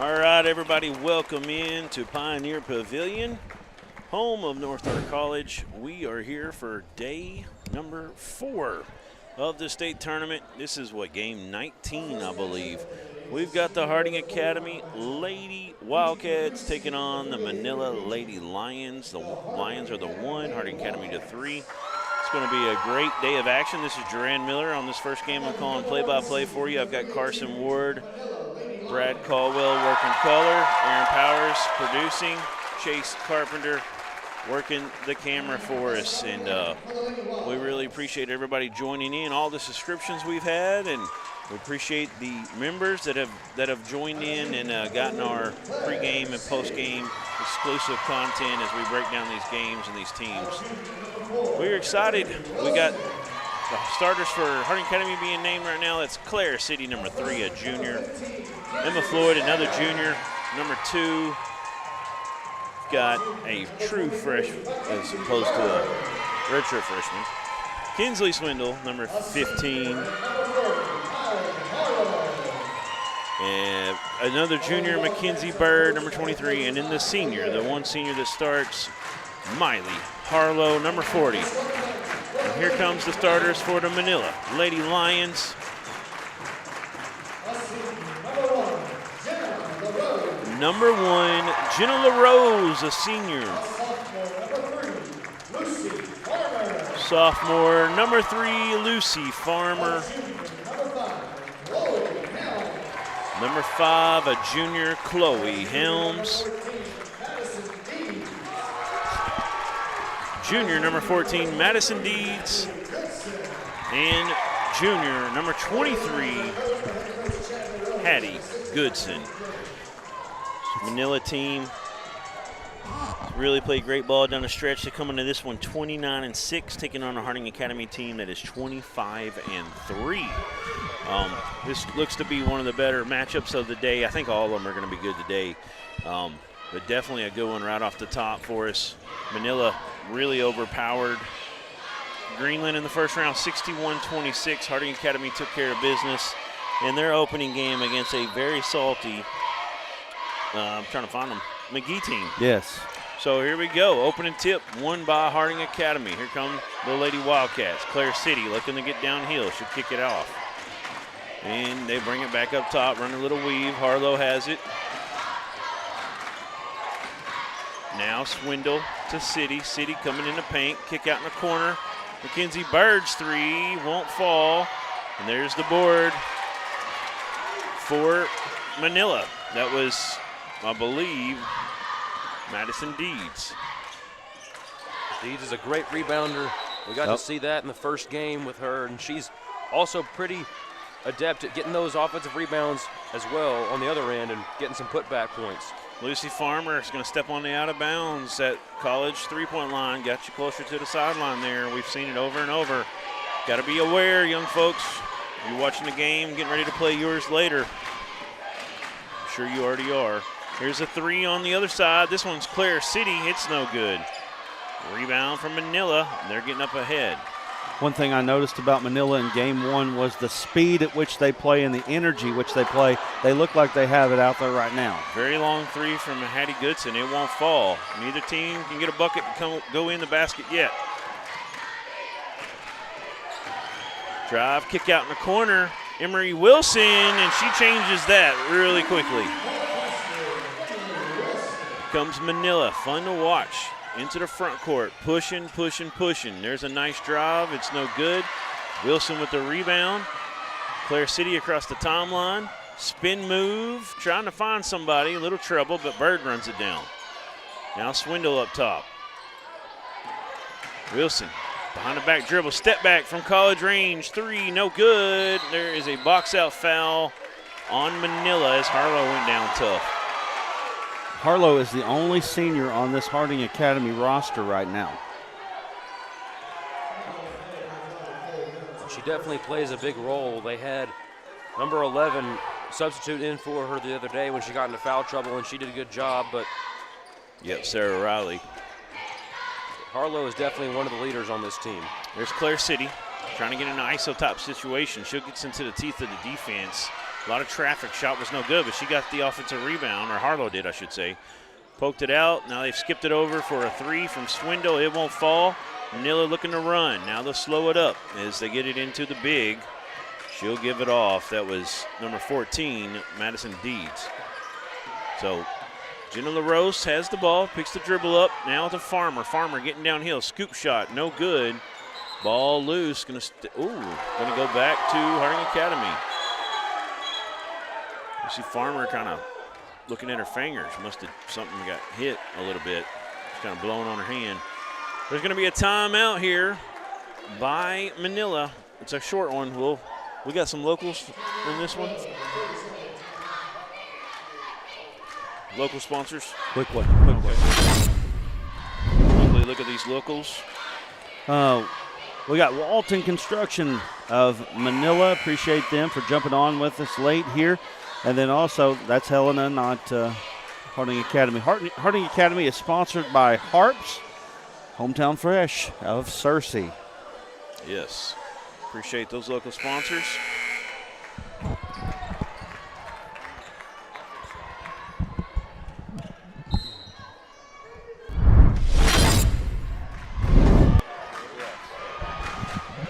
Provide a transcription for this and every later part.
All right, everybody, welcome in to Pioneer Pavilion, home of North Dakota College. We are here for day number 4 of the state tournament. This is game 19, I believe. We've got the Harding Academy Lady Wildcats taking on the Manila Lady Lions. The Lions are the 1, Harding Academy the 3. It's going to be a great day of action. This is Duran Miller on this first game. I'm calling play-by-play for you. I've got Carson Ward, Brad Caldwell working color, Aaron Powers producing, Chase Carpenter working the camera for us. And we really appreciate everybody joining in, all the subscriptions we've had, and we appreciate the members that have joined in and gotten our pregame and postgame exclusive content as we break down these games and these teams. We're excited. We got the starters for Harding Academy being named right now. That's Clare City, number 3, a junior. Emma Floyd, another junior. Number 2, got a true freshman as opposed to a redshirt freshman. Kinsley Swindle, number 15. And another junior, Mackenzie Bird, number 23. And then the senior, the one senior that starts, Miley Harlow, number 40. And here comes the starters for the Manila Lady Lions. Number 1, Jenna LaRose, a senior. Sophomore, number 3, Lucy Farmer. Number 5, a junior, Chloe Helms. Junior, number 14, Madison Deeds. And junior, number 23, Hattie Goodson. Manila team really played great ball down the stretch. They come into this one 29-6, taking on a Harding Academy team that is 25-3. This looks to be one of the better matchups of the day. I think all of them are going to be good today, but definitely a good one right off the top for us. Manila really overpowered Greenland in the first round, 61-26. Harding Academy took care of business in their opening game against a very salty, I'm trying to find them, McGee team. Yes. So here we go. Opening tip won by Harding Academy. Here come the Lady Wildcats. Clare City looking to get downhill. Should kick it off. And they bring it back up top, run a little weave. Harlow has it. Now Swindle to City. City coming in the paint. Kick out in the corner. Mackenzie Bird's 3 won't fall. And there's the board for Manila. That was, I believe, Madison Deeds. Deeds is a great rebounder. We got to see that in the first game with her, and she's also pretty adept at getting those offensive rebounds as well on the other end and getting some putback points. Lucy Farmer is going to step on the out of bounds at college three-point line. Got you closer to the sideline there. We've seen it over and over. Got to be aware, young folks. You're watching the game, getting ready to play yours later. I'm sure you already are. Here's a 3 on the other side. This one's Clare City. It's no good. Rebound from Manila. They're getting up ahead. One thing I noticed about Manila in game 1 was the speed at which they play and the energy which they play. They look like they have it out there right now. Very long 3 from Hattie Goodson. It won't fall. Neither team can get a bucket and go in the basket yet. Drive, kick out in the corner. Emery Wilson, and she changes that really quickly. Here comes Manila, fun to watch. Into the front court, pushing. There's a nice drive, it's no good. Wilson with the rebound. Clare City across the timeline. Spin move, trying to find somebody, a little trouble, but Bird runs it down. Now Swindle up top. Wilson, behind the back dribble, step back from college range, 3, no good. There is a box out foul on Manila as Harlow went down tough. Harlow is the only senior on this Harding Academy roster right now. She definitely plays a big role. They had number 11 substitute in for her the other day when she got into foul trouble, and she did a good job. But yep, Sarah Riley. Harlow is definitely one of the leaders on this team. There's Clare City trying to get in an ISO top situation. She gets into the teeth of the defense. A lot of traffic. Shot was no good, but she got the offensive rebound, or Harlow did, I should say. Poked it out. Now they've skipped it over for a 3 from Swindle. It won't fall. Manila looking to run. Now they'll slow it up as they get it into the big. She'll give it off. That was number 14, Madison Deeds. So Jenna LaRose has the ball, picks the dribble up. Now to Farmer. Farmer getting downhill. Scoop shot, no good. Ball loose. Gonna go back to Harding Academy. You see Farmer kind of looking at her fingers. Must have something got hit a little bit. She's kind of blowing on her hand. There's going to be a timeout here by Manila. It's a short one. We got some locals in this one. Local sponsors. Quick one. Quickly look at these locals. We got Walton Construction of Manila. Appreciate them for jumping on with us late here. And then also, that's Helena, not Harding Academy. Harding Academy is sponsored by Harps, Hometown Fresh of Searcy. Yes. Appreciate those local sponsors.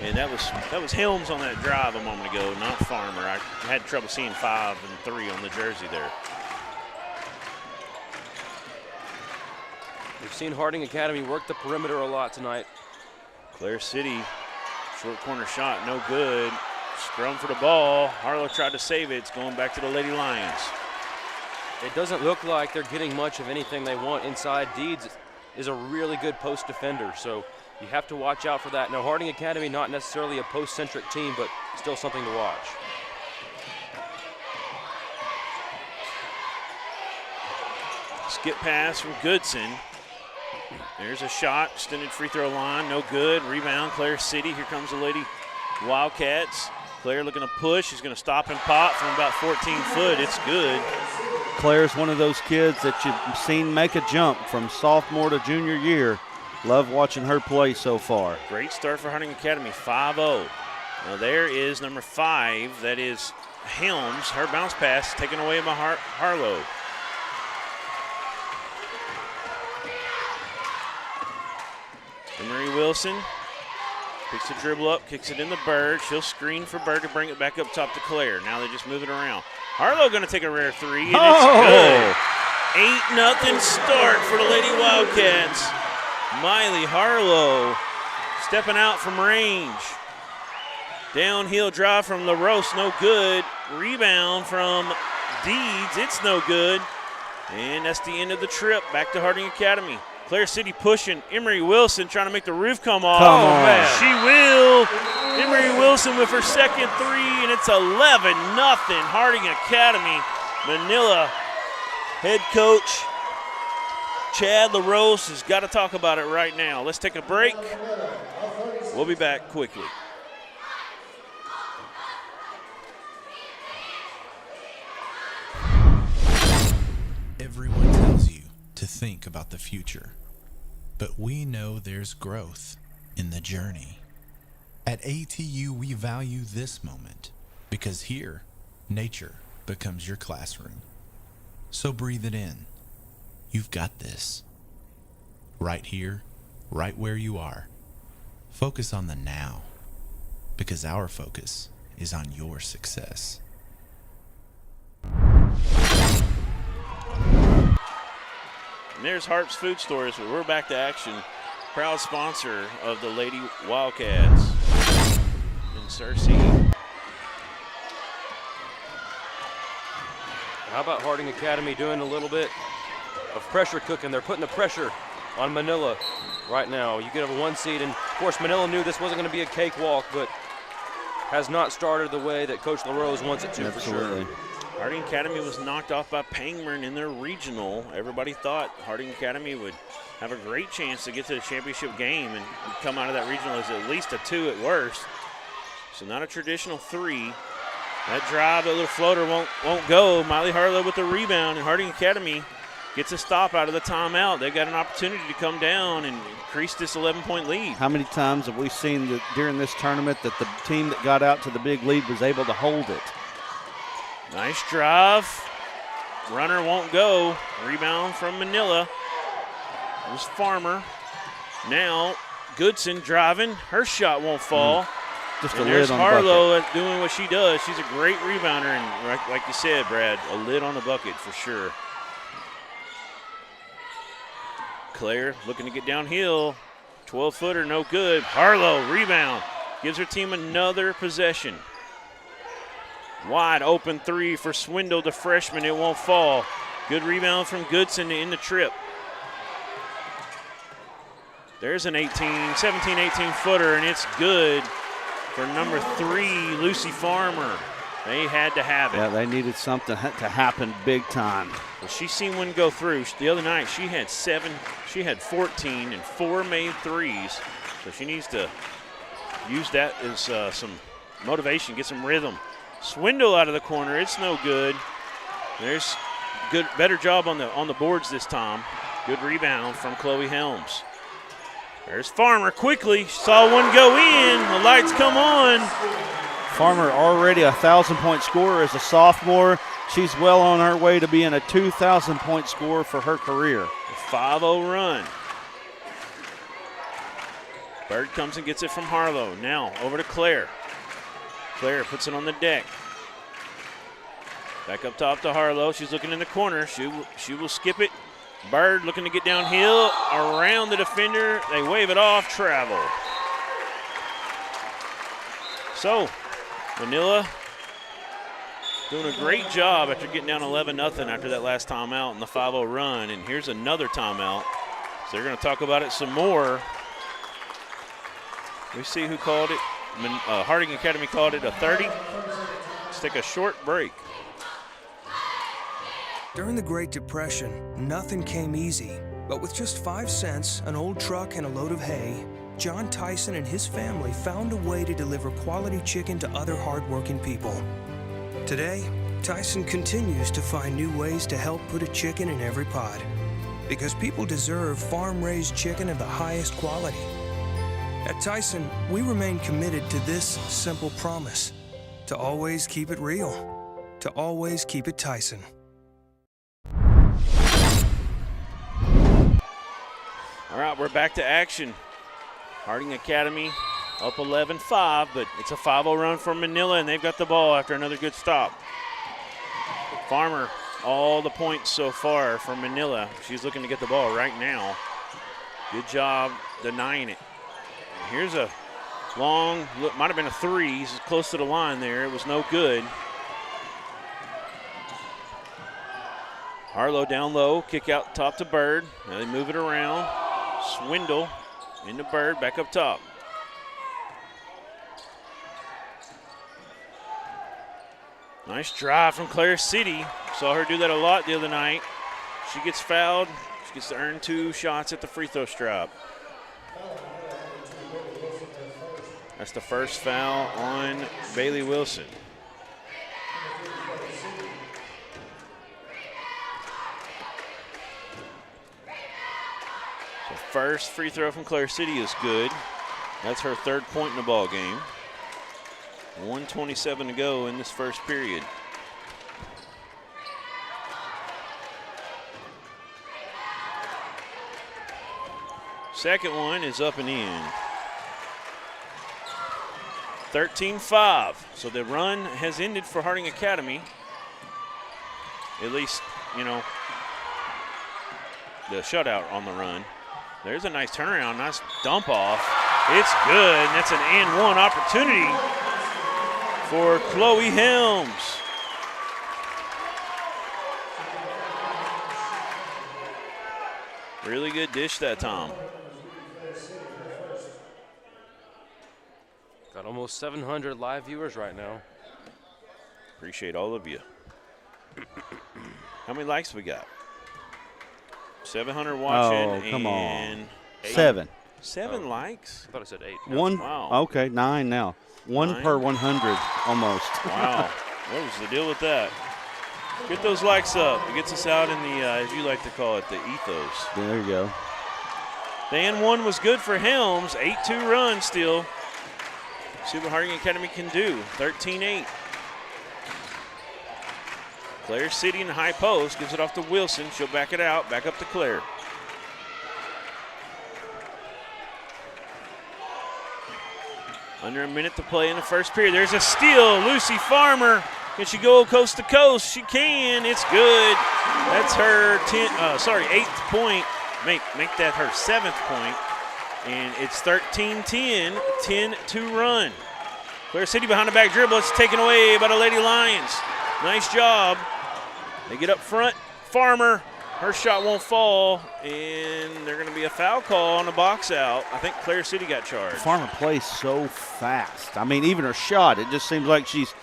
And that was Helms on that drive a moment ago, not Farmer. I had trouble seeing 5 and 3 on the jersey there. We've seen Harding Academy work the perimeter a lot tonight. Clare City, short corner shot, no good. Scrum for the ball. Harlow tried to save it. It's going back to the Lady Lions. It doesn't look like they're getting much of anything they want inside. Deeds is a really good post defender, so you have to watch out for that. Now, Harding Academy, not necessarily a post-centric team, but still something to watch. Skip pass from Goodson. There's a shot, extended free throw line, no good. Rebound, Clare City. Here comes the Lady Wildcats. Clare looking to push. She's going to stop and pop from about 14 foot. It's good. Claire's one of those kids that you've seen make a jump from sophomore to junior year. Love watching her play so far. Great start for Harding Academy, 5-0. Now there is number 5, that is Helms. Her bounce pass taken away by Harlow. Emery Wilson picks the dribble up, kicks it in the Bird. She'll screen for Bird to bring it back up top to Clare. Now they just move it around. Harlow going to take a rare 3, and it's good. 8-0 start for the Lady Wildcats. Miley Harlow stepping out from range. Downhill drive from LaRose, no good. Rebound from Deeds, it's no good. And that's the end of the trip. Back to Harding Academy. Clare City pushing. Emery Wilson trying to make the roof come off. Come on. Man. She will. Emery Wilson with her second 3, and it's 11-0 Harding Academy. Manila head coach Chad LaRose has got to talk about it right now. Let's take a break. We'll be back quickly. Everyone tells you to think about the future, but we know there's growth in the journey. At ATU, we value this moment because here, nature becomes your classroom. So breathe it in. You've got this. Right here, right where you are. Focus on the now, because our focus is on your success. And there's Harp's Food Stores, but we're back to action. Proud sponsor of the Lady Wildcats in Searcy. How about Harding Academy doing a little bit of pressure cooking? They're putting the pressure on Manila right now. You get a 1 seed, and of course Manila knew this wasn't going to be a cakewalk, but has not started the way that Coach LaRose wants it to. Absolutely. For sure. Harding Academy was knocked off by Pangburn in their regional. Everybody thought Harding Academy would have a great chance to get to the championship game and come out of that regional as at least a 2 at worst. So not a traditional 3. That drive, that little floater won't go. Miley Harlow with the rebound, and Harding Academy gets a stop out of the timeout. They've got an opportunity to come down and increase this 11-point lead. How many times have we seen that during this tournament that the team that got out to the big lead was able to hold it? Nice drive. Runner won't go. Rebound from Manila. It was Farmer. Now Goodson driving. Her shot won't fall. Just And a there's lid on the bucket. Harlow doing what she does. She's a great rebounder, and like you said, Brad, a lid on the bucket for sure. Claire looking to get downhill. 12-footer, no good. Harlow, rebound. Gives her team another possession. Wide open three for Swindle, the freshman. It won't fall. Good rebound from Goodson in the trip. There's an 17, 18-footer, and it's good for number 3, Lucy Farmer. They had to have it. Yeah, they needed something to happen big time. Well, she's seen one go through. The other night she had 14 and 4 made threes. So she needs to use that as some motivation, get some rhythm. Swindle out of the corner, it's no good. There's good, better job on the boards this time. Good rebound from Chloe Helms. There's Farmer quickly, saw one go in, the lights come on. Farmer already a 1,000-point scorer as a sophomore. She's well on her way to being a 2,000-point scorer for her career. A 5-0 run. Bird comes and gets it from Harlow. Now over to Claire. Claire puts it on the deck. Back up top to Harlow. She's looking in the corner. She will skip it. Bird looking to get downhill around the defender. They wave it off. Travel. So Manila doing a great job after getting down 11-0 after that last timeout in the 5-0 run. And here's another timeout. So they're going to talk about it some more. We see who called it. Harding Academy called it a 30. Let's take a short break. During the Great Depression, nothing came easy. But with just 5 cents, an old truck, and a load of hay, John Tyson and his family found a way to deliver quality chicken to other hardworking people. Today, Tyson continues to find new ways to help put a chicken in every pot. Because people deserve farm-raised chicken of the highest quality. At Tyson, we remain committed to this simple promise: to always keep it real, to always keep it Tyson. All right, we're back to action. Harding Academy up 11-5, but it's a 5-0 run for Manila, and they've got the ball after another good stop. Farmer, all the points so far for Manila. She's looking to get the ball right now. Good job denying it. Here's a long, might have been a 3. He's close to the line there. It was no good. Harlow down low, kick out top to Bird. Now they move it around. Swindle into Bird, back up top. Nice drive from Claire City. Saw her do that a lot the other night. She gets fouled. She gets to earn 2 shots at the free throw stripe. That's the first foul on Bailey Wilson. So first free throw from Claire City is good. That's her 3rd point in the ball game. 1:27 to go in this first period. Second one is up and in. 13-5. So the run has ended for Harding Academy. At least, you know, the shutout on the run. There's a nice turnaround, nice dump off. It's good, and that's an and one opportunity for Chloe Helms. Really good dish that time. Got almost 700 live viewers right now. Appreciate all of you. How many likes we got? 700 watching. Oh, come on. and 7. 7 likes? I thought I said 8. One. Wow. Okay, 9 now. 1 9? per 100 almost. Wow. What was the deal with that? Get those likes up. It gets us out in the, as you like to call it, the ethos. There you go. The and one was good for Helms. 8-2 run still. See what Harding Academy can do. 13-8. Clare City in the high post, gives it off to Wilson. She'll back it out, back up to Clare. Under a minute to play in the first period. There's a steal. Lucy Farmer. Can she go coast to coast? She can. It's good. That's her 8th point. Make that her 7th point. And it's 13-10, 10-2 run. Clare City behind the back dribble. It's taken away by the Lady Lions. Nice job. They get up front. Farmer. Her shot won't fall, and they're going to be a foul call on the box out. I think Clare City got charged. Farmer plays so fast. I mean, even her shot, it just seems like she's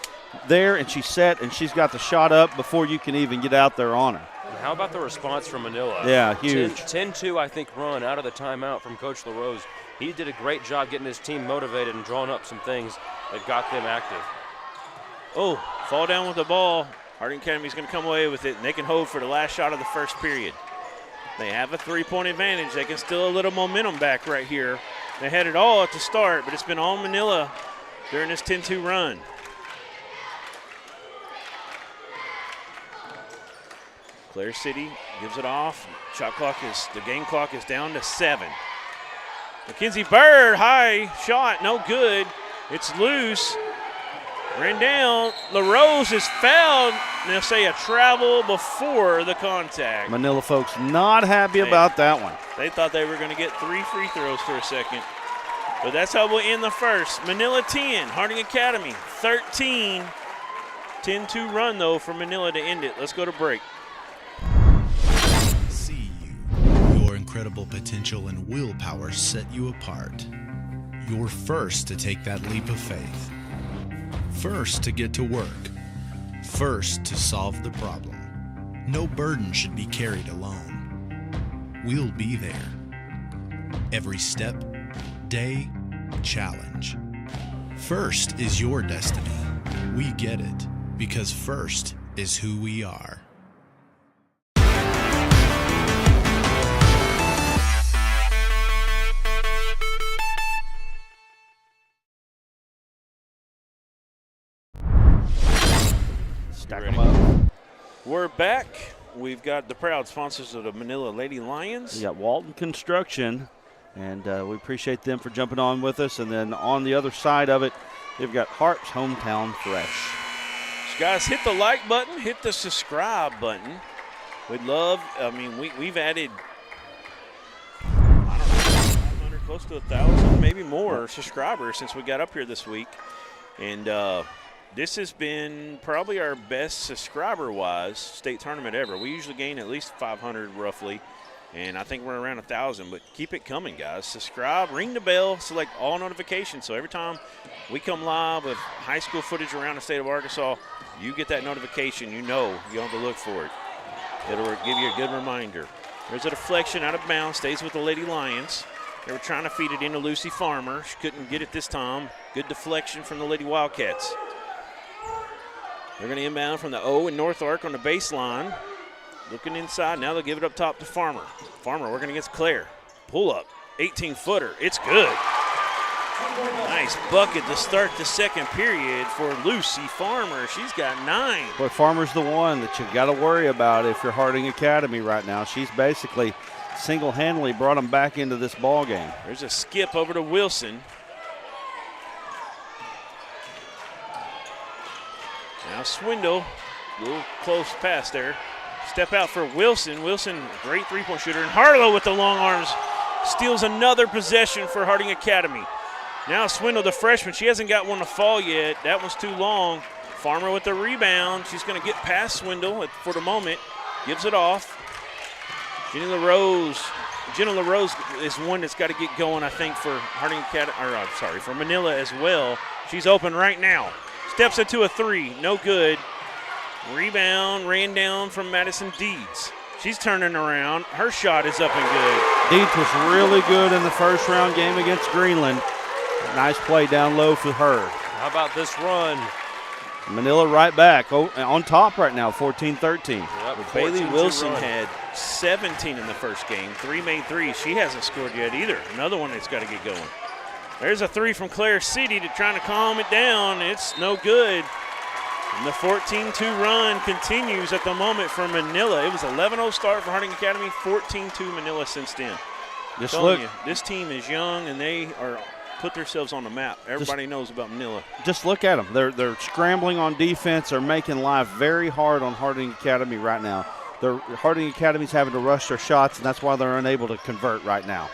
there and she's set and she's got the shot up before you can even get out there on her. And how about the response from Manila? Yeah, huge. 10-2, I think, run out of the timeout from Coach LaRose. He did a great job getting his team motivated and drawing up some things that got them active. Oh, fall down with the ball. Harding Academy's going to come away with it, and they can hold for the last shot of the first period. They have a 3-point advantage. They can steal a little momentum back right here. They had it all at the start, but it's been all Manila during this 10-2 run. Clare City gives it off. The game clock is down to 7. Mackenzie Bird, high shot, no good. It's loose. Ran down. LaRose is fouled. They'll say a travel before the contact. Manila folks not happy about that one. They thought they were going to get 3 free throws for a second. But that's how we'll end the first. Manila 10, Harding Academy 13. 10-2 run, though, for Manila to end it. Let's go to break. See you. Your incredible potential and willpower set you apart. You're first to take that leap of faith. First to get to work. First to solve the problem. No burden should be carried alone. We'll be there. Every step, day, challenge. First is your destiny. We get it because first is who we are. Stack them up. We're back. We've got the proud sponsors of the Manila Lady Lions. We got Walton Construction, and we appreciate them for jumping on with us. And then on the other side of it, they've got Harp's Hometown Fresh. So guys, hit the like button, hit the subscribe button. We'd love, we've added, I don't know, 500, close to 1,000, maybe more subscribers since we got up here this week. And this has been probably our best subscriber-wise state tournament ever. We usually gain at least 500 roughly, and I think we're around 1,000. But keep it coming, guys. Subscribe, ring the bell, select all notifications. So every time we come live with high school footage around the state of Arkansas, you get that notification. You know you don't have to look for it. It'll give you a good reminder. There's a deflection out of bounds, stays with the Lady Lions. They were trying to feed it into Lucy Farmer. She couldn't get it this time. Good deflection from the Lady Wildcats. They're going to inbound from the O in North Ark on the baseline. Looking inside. Now they'll give it up top to Farmer. Farmer working against Clare. Pull up. 18-footer. It's good. Nice bucket to start the second period for Lucy Farmer. She's got 9. Boy, Farmer's the one that you got to worry about if you're Harding Academy right now. She's basically single-handedly brought them back into this ball game. There's a skip over to Wilson. Now Swindle, a little close pass there. Step out for Wilson. Wilson, great three-point shooter. And Harlow with the long arms steals another possession for Harding Academy. Now Swindle, the freshman, she hasn't got one to fall yet. That one's too long. Farmer with the rebound. She's going to get past Swindle for the moment. Gives it off. Jenna LaRose is one that's got to get going, I think, for Harding Academy, for Manila as well. She's open right now. Steps into a 3, no good. Rebound ran down from Madison Deeds. She's turning around. Her shot is up and good. Deeds was really good in the first round game against Greenland. Nice play down low for her. How about this run? Manila right back on top right now, 14-13. Yep, Bailey Wilson had 17 in the first game. 3 made threes. She hasn't scored yet either. Another one that's got to get going. There's a 3 from Clare City to trying to calm it down. It's no good. And the 14-2 run continues at the moment for Manila. It was 11-0 start for Harding Academy, 14-2 Manila since then. Just Telling look. you, this team is young, and they are put themselves on the map. Everybody knows about Manila. Just look at them. They're scrambling on defense. They're making life very hard on Harding Academy right now. Harding Academy's having to rush their shots, and that's why they're unable to convert right now.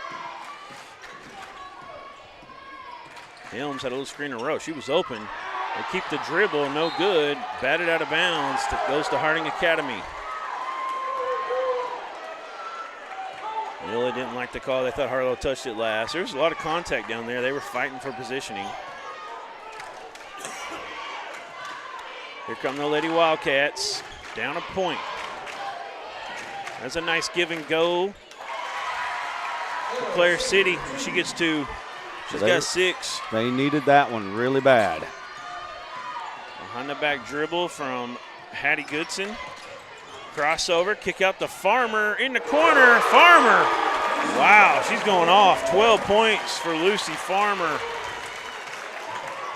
Helms had a little screen in a row. She was open. They keep the dribble, no good. Batted out of bounds. Goes to Harding Academy. Manila didn't like the call. They thought Harlow touched it last. There was a lot of contact down there. They were fighting for positioning. Here come the Lady Wildcats. Down a point. That's a nice give and go. Clare City, she gets two. She's got 6. They needed that one really bad. Behind the back dribble from Hattie Goodson. Crossover, kick out to Farmer in the corner. Farmer! Wow, she's going off. 12 points for Lucy Farmer.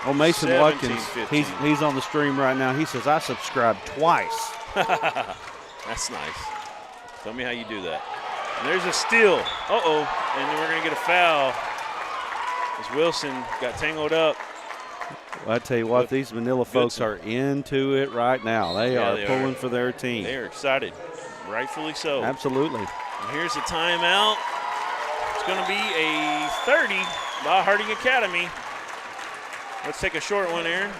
Oh, Mason 17, Watkins, 15. he's on the stream right now. He says, I subscribed twice. That's nice. Tell me how you do that. And there's a steal. Uh-oh. And then we're going to get a foul as Wilson got tangled up. Well, I tell you what, these Manila folks are into it right now. They are pulling for their team. They are excited, rightfully so. Absolutely. And here's a timeout. It's going to be a 30 by Harding Academy. Let's take a short one, Aaron.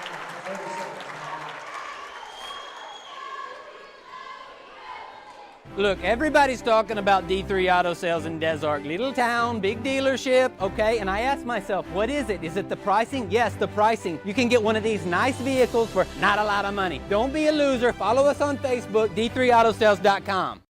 Look, everybody's talking about D3 Auto Sales in Des Arc. Little town, big dealership, okay? And I asked myself, what is it? Is it the pricing? Yes, the pricing. You can get one of these nice vehicles for not a lot of money. Don't be a loser. Follow us on Facebook, d3autosales.com.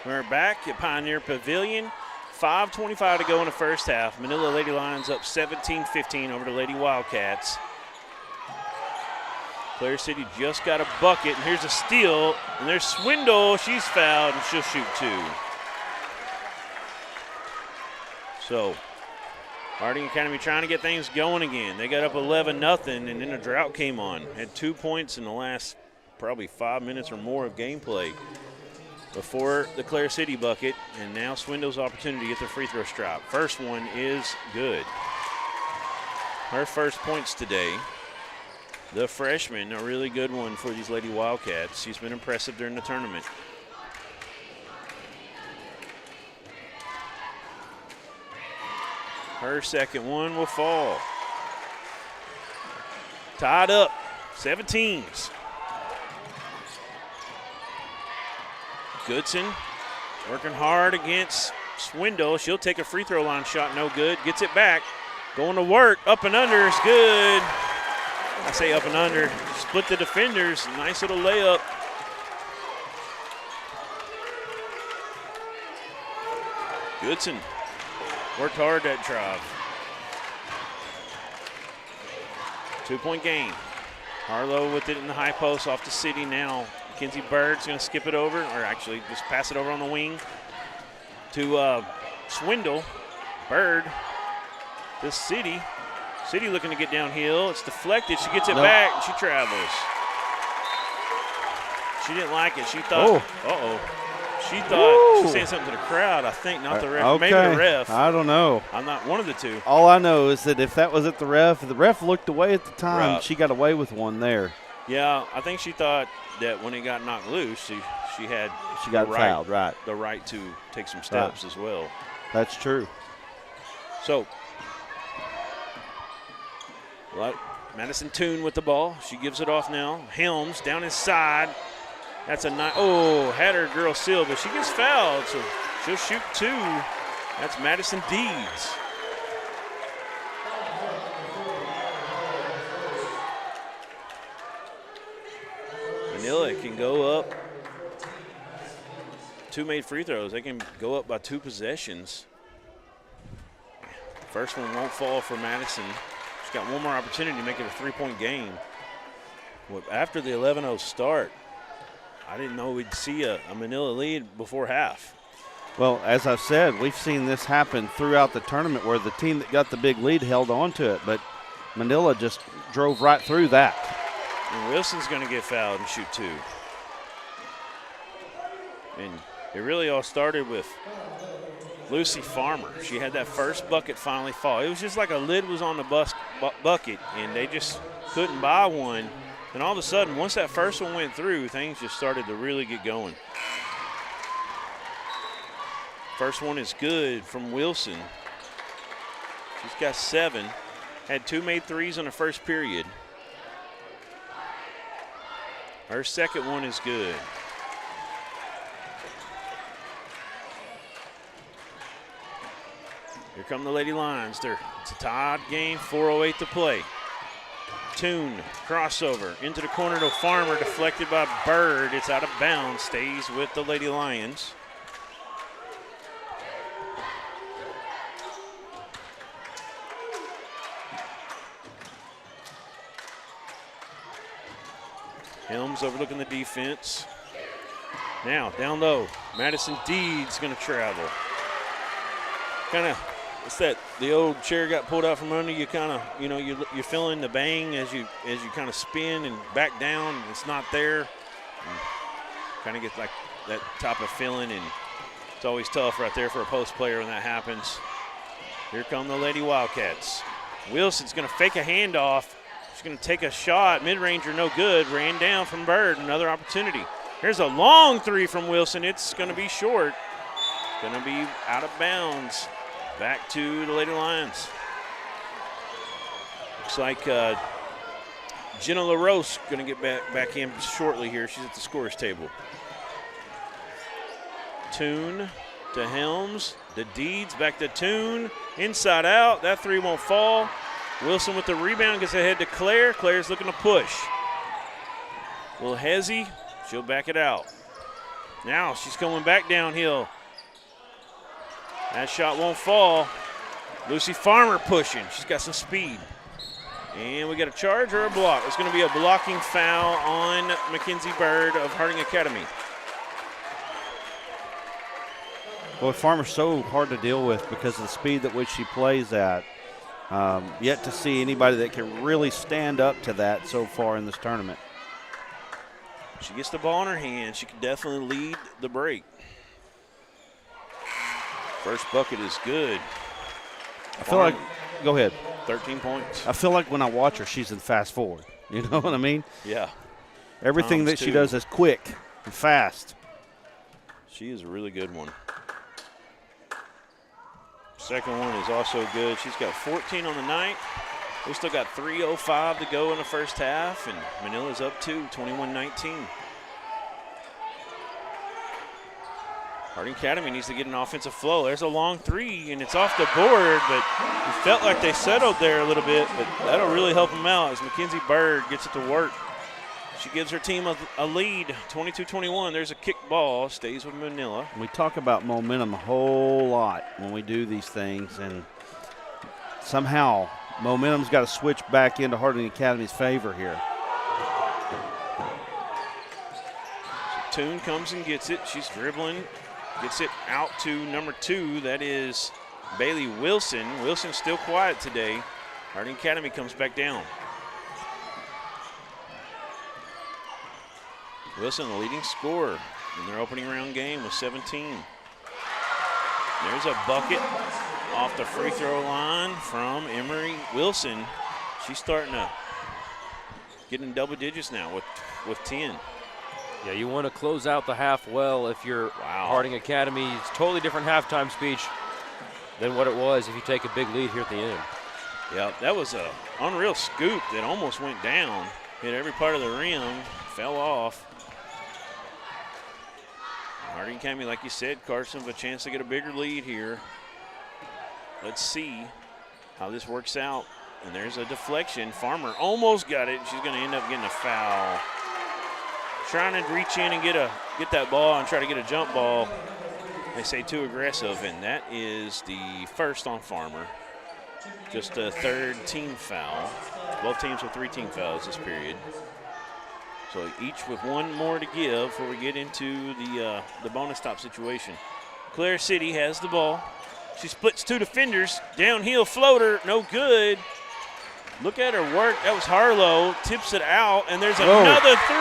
We're back at Pioneer Pavilion. 5:25 to go in the first half. Manila Lady Lions up 17-15 over the Lady Wildcats. Clare City just got a bucket, and here's a steal. And there's Swindle. She's fouled, and she'll shoot 2. So Harding Academy trying to get things going again. They got up 11-0, and then a drought came on. Had 2 points in the last probably 5 minutes or more of gameplay before the Clare City bucket, and now Swindle's opportunity to get the free throw stripe. First one is good. Her first points today. The freshman, a really good one for these Lady Wildcats. She's been impressive during the tournament. Her second one will fall. Tied up, 17s. Goodson working hard against Swindle. She'll take a free throw line shot, no good. Gets it back. Going to work. Up and under is good. I say up and under. Split the defenders. Nice little layup. Goodson worked hard that drive. 2-point game. Harlow with it in the high post off the City now. Mackenzie Bird's going to skip it over, or actually just pass it over on the wing to Swindle. Bird, the City. City looking to get downhill. It's deflected. She gets it back, and she travels. She didn't like it. She thought, She thought she was saying something to the crowd, I think, not the ref. Okay. Maybe the ref. I don't know. I'm not one of the two. All I know is that if that was at the ref looked away at the time, Right. she got away with one there. Yeah, I think she thought that when it got knocked loose, she had She got the right, fouled, right. the right to take some steps as well. That's true. So, Madison Toon with the ball. She gives it off now. Helms down inside. That's a nice. Oh, had her girl sealed, but she gets fouled, so she'll shoot 2. That's Madison Deeds. Manila can go up. 2 made free throws. They can go up by 2 possessions. First one won't fall for Madison. She's got one more opportunity to make it a 3-point game. Well, after the 11-0 start, I didn't know we'd see a Manila lead before half. Well, as I've said, we've seen this happen throughout the tournament where the team that got the big lead held on to it, but Manila just drove right through that. And Wilson's going to get fouled and shoot 2. And it really all started with Lucy Farmer. She had that first bucket finally fall. It was just like a lid was on the bucket, and they just couldn't buy one. And all of a sudden, once that first one went through, things just started to really get going. First one is good from Wilson. She's got 7. Had 2 made threes in the first period. Her second one is good. Here come the Lady Lions. It's a tied game, 4:08 to play. Toon, crossover into the corner to Farmer, deflected by Bird. It's out of bounds, stays with the Lady Lions. Helms overlooking the defense. Now, down low, Madison Deed's going to travel. Kind of, it's that the old chair got pulled out from under you. Kind of, you're feeling the bang as you kind of spin and back down. It's not there. Kind of gets like that type of feeling, and it's always tough right there for a post player when that happens. Here come the Lady Wildcats. Wilson's going to fake a handoff. She's going to take a shot. Mid-ranger, no good. Ran down from Bird. Another opportunity. Here's a long 3 from Wilson. It's going to be short. Going to be out of bounds. Back to the Lady Lions. Looks like Jenna LaRose going to get back in shortly here. She's at the scorer's table. Toon to Helms. The Deeds back to Toon. Inside out. That 3 won't fall. Wilson with the rebound, gets ahead to Claire. Claire's looking to push. Little hezzy, she'll back it out. Now she's going back downhill. That shot won't fall. Lucy Farmer pushing. She's got some speed. And we got a charge or a block. It's going to be a blocking foul on Mackenzie Bird of Harding Academy. Boy, Farmer's so hard to deal with because of the speed at which she plays at. Yet to see anybody that can really stand up to that so far in this tournament. She gets the ball in her hand. She can definitely lead the break. First bucket is good. I feel like, go ahead. 13 points. I feel like when I watch her, she's in fast forward. You know what I mean? Yeah. Everything that she does is quick and fast. She is a really good one. Second one is also good. She's got 14 on the night. We still got 3:05 to go in the first half, and Manila's up 21-19. Harding Academy needs to get an offensive flow. There's a long 3, and it's off the board, but it felt like they settled there a little bit, but that'll really help them out as Mackenzie Bird gets it to work. She gives her team a lead, 22-21. There's a kick ball, stays with Manila. We talk about momentum a whole lot when we do these things, and somehow momentum's got to switch back into Harding Academy's favor here. So Toon comes and gets it. She's dribbling, gets it out to number 2. That is Bailey Wilson. Wilson's still quiet today. Harding Academy comes back down. Wilson, the leading scorer in their opening round game, with 17. There's a bucket off the free throw line from Emery Wilson. She's starting to get in double digits now with 10. Yeah, you want to close out the half well if you're Harding Academy. It's a totally different halftime speech than what it was if you take a big lead here at the end. Yeah, that was an unreal scoop that almost went down. Hit every part of the rim, fell off. Harding Academy, like you said, Carson, have a chance to get a bigger lead here. Let's see how this works out. And there's a deflection. Farmer almost got it. She's going to end up getting a foul. Trying to reach in and get that ball and try to get a jump ball. They say too aggressive, and that is the first on Farmer. Just a third team foul. Both teams with 3 team fouls this period. So each with one more to give before we get into the bonus stop situation. Clare City has the ball. She splits 2 defenders. Downhill floater, no good. Look at her work. That was Harlow. Tips it out, and there's another 3.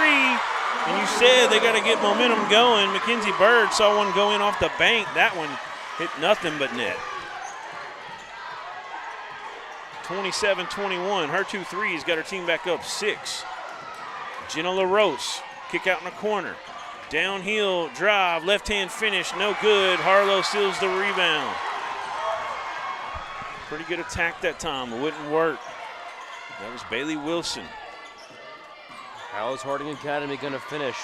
And you said they got to get momentum going. Mackenzie Bird saw one go in off the bank. That one hit nothing but net. 27-21. Her 2 threes got her team back up 6. Jenna LaRose, kick out in the corner. Downhill drive, left-hand finish, no good. Harlow steals the rebound. Pretty good attack that time. It wouldn't work. That was Bailey Wilson. How is Harding Academy going to finish?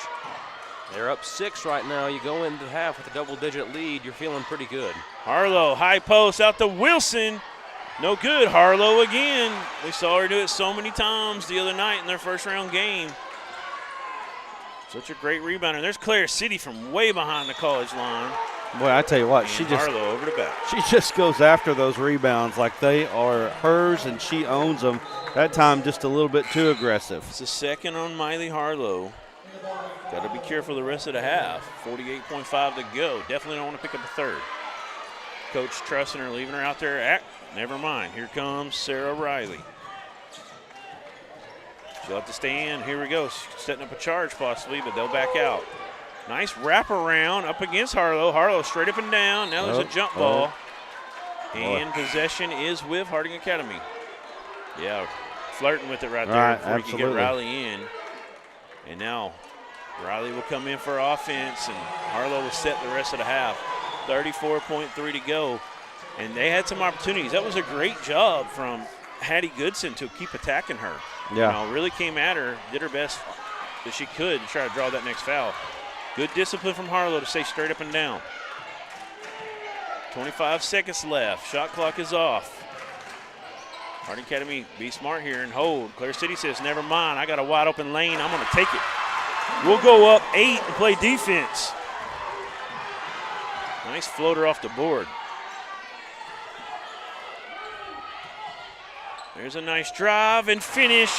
They're up 6 right now. You go into half with a double-digit lead. You're feeling pretty good. Harlow, high post out to Wilson. No good. Harlow again. We saw her do it so many times the other night in their first-round game. Such a great rebounder. There's Clare City from way behind the college line. Boy, I tell you what, And Harlow over the back. She just goes after those rebounds like they are hers, and she owns them. That time just a little bit too aggressive. It's a second on Miley Harlow. Got to be careful the rest of the half. 48.5 to go. Definitely don't want to pick up a third. Coach trusting her, leaving her out there. Never mind. Here comes Sarah Riley. She'll have to stay in. Here we go. Setting up a charge possibly, but they'll back out. Nice wraparound up against Harlow. Harlow straight up and down. Now there's a jump ball. And possession is with Harding Academy. Yeah, flirting with it right there before he can get Riley in. And now Riley will come in for offense, and Harlow will set the rest of the half. 34.3 to go. And they had some opportunities. That was a great job from Hattie Goodson to keep attacking her. Yeah. You know, really came at her, did her best that she could to try to draw that next foul. Good discipline from Harlow to stay straight up and down. 25 seconds left. Shot clock is off. Harding Academy, be smart here and hold. Clare City says, never mind. I got a wide open lane. I'm going to take it. We'll go up 8 and play defense. Nice floater off the board. There's a nice drive and finish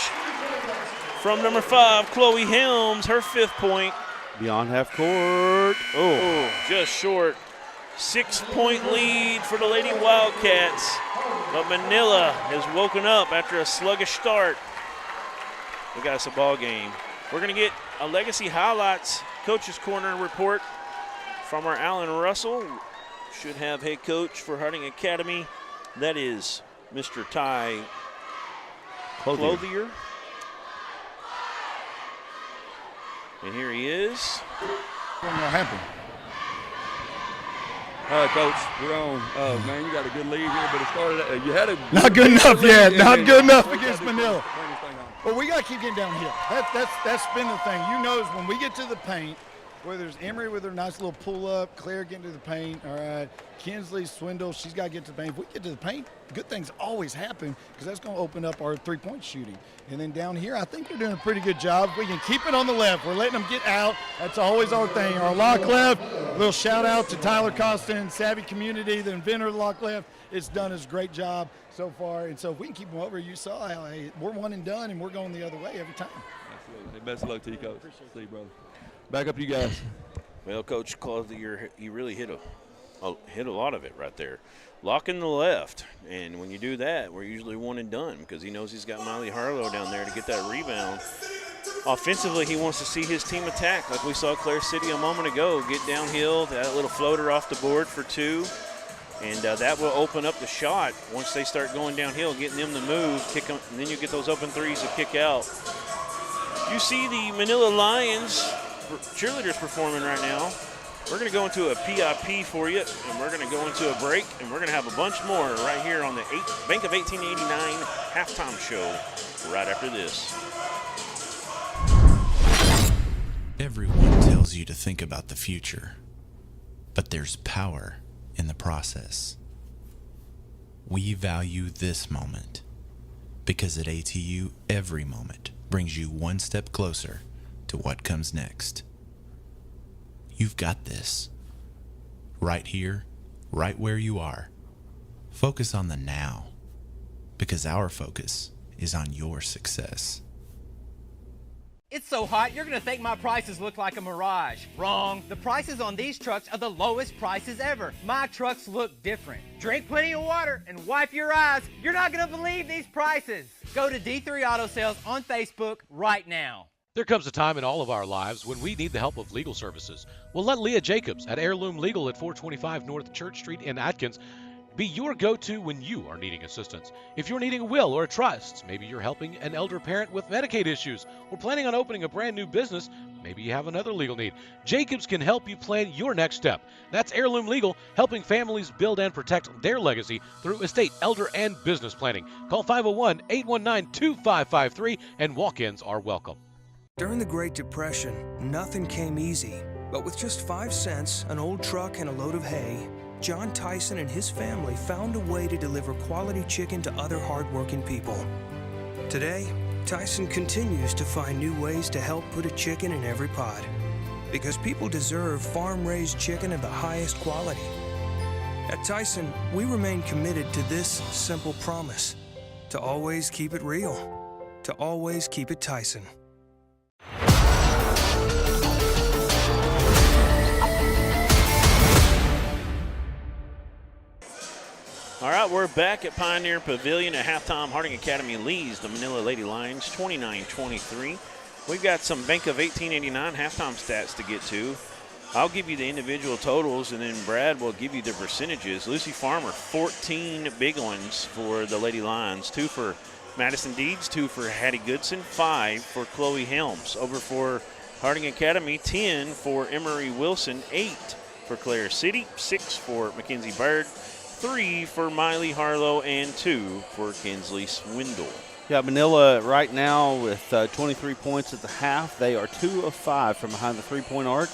from number 5, Chloe Helms, her 5th point. Beyond half court. Oh, just short. 6-point lead for the Lady Wildcats. But Manila has woken up after a sluggish start. They got us a ball game. We're going to get a Legacy Highlights Coach's Corner report from our Alan Russell. Should have head coach for Harding Academy. That is Mr. Ty Clothier. And here he is. What's going to happen? Coach, we're on. Man, you got a good lead here, but it started. You had a not good enough yet. Not good enough against Manila. Well, we got to keep getting downhill. That's been the thing. You know, when we get to the paint, whether there's Emery with her nice little pull up, Claire getting to the paint. All right, Kinsley Swindle, she's got to get to the paint. If we get to the paint, good things always happen because that's going to open up our 3-point shooting. And then down here, I think they're doing a pretty good job. We can keep it on the left. We're letting them get out. That's always our thing. Our lock left, a little shout out to Tyler Costa and Savvy Community, the inventor of the lock left. It's done a great job so far. And so if we can keep them over, you saw how we're one and done, and we're going the other way every time. Absolutely. Best of luck to you, Coach. See you, brother. Back up you guys. Well, Coach Clothier, he really hit a lot of it right there. Locking the left, and when you do that, we're usually one and done because he knows he's got Miley Harlow down there to get that rebound. Offensively, he wants to see his team attack like we saw Clare City a moment ago. Get downhill, that little floater off the board for 2, and that will open up the shot once they start going downhill, getting them to move, kick them, and then you get those open threes to kick out. You see the Manila Lions cheerleaders performing right now. We're going to go into a PIP for you, and we're going to go into a break, and we're going to have a bunch more right here on the Bank of 1889 halftime show right after this. Everyone tells you to think about the future, but there's power in the process. We value this moment because at ATU, every moment brings you one step closer to what comes next. You've got this. Right here, right where you are. Focus on the now because our focus is on your success. It's so hot, you're gonna think my prices look like a mirage. Wrong. The prices on these trucks are the lowest prices ever. My trucks look different. Drink plenty of water and wipe your eyes. You're not gonna believe these prices. Go to D3 Auto Sales on Facebook right now. There comes a time in all of our lives when we need the help of legal services. Well, let Leah Jacobs at Heirloom Legal at 425 North Church Street in Atkins be your go-to when you are needing assistance. If you're needing a will or a trust, maybe you're helping an elder parent with Medicaid issues, or planning on opening a brand new business, maybe you have another legal need. Jacobs can help you plan your next step. That's Heirloom Legal, helping families build and protect their legacy through estate, elder, and business planning. Call 501-819-2553, and walk-ins are welcome. During the Great Depression, nothing came easy. But with just 5 cents, an old truck, and a load of hay, John Tyson and his family found a way to deliver quality chicken to other hardworking people. Today, Tyson continues to find new ways to help put a chicken in every pot. Because people deserve farm-raised chicken of the highest quality. At Tyson, we remain committed to this simple promise: to always keep it real, to always keep it Tyson. All right, we're back at Pioneer Pavilion at halftime. Harding Academy leads the Manila Lady Lions 29-23. We've got some Bank of 1889 halftime stats to get to. I'll give you the individual totals, and then Brad will give you the percentages. Lucy Farmer, 14 big ones for the Lady Lions, 2 for Madison Deeds, 2 for Hattie Goodson, 5 for Chloe Helms. Over for Harding Academy, 10 for Emery Wilson, 8 for Claire City, 6 for Mackenzie Bird, 3 for Miley Harlow, and 2 for Kinsley Swindle. Yeah, Manila right now with 23 points at the half. They are 2 of 5 from behind the three-point arc.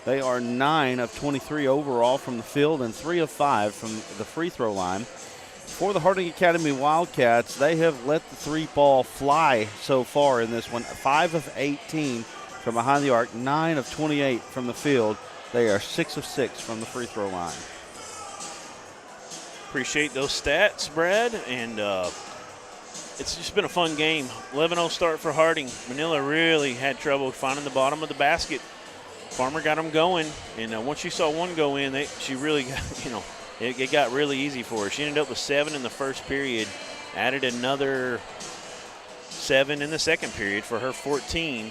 They are 9 of 23 overall from the field and 3 of 5 from the free throw line. For the Harding Academy Wildcats, they have let the three ball fly so far in this one. 5 of 18 from behind the arc, 9 of 28 from the field. They are 6 of 6 from the free throw line. Appreciate those stats, Brad, and it's just been a fun game. 11-0 start for Harding. Manila really had trouble finding the bottom of the basket. Farmer got them going, and once she saw one go in, she really got, it got really easy for her. She ended up with 7 in the first period, added another 7 in the second period for her 14,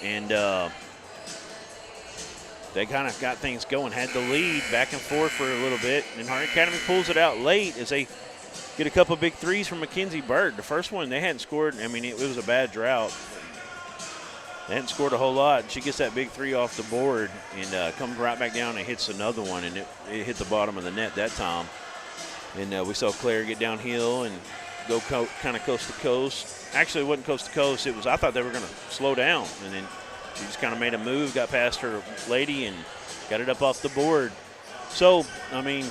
and they kind of got things going, had the lead back and forth for a little bit, and Harding Academy pulls it out late as they get a couple big threes from Mackenzie Bird. The first one, they hadn't scored. I mean, it was a bad drought. They hadn't scored a whole lot. She gets that big three off the board and comes right back down and hits another one, and it hit the bottom of the net that time. And we saw Claire get downhill and go kind of coast to coast. Actually, it wasn't coast to coast. I thought they were going to slow down, and then she just kind of made a move, got past her lady, and got it up off the board. So, I mean,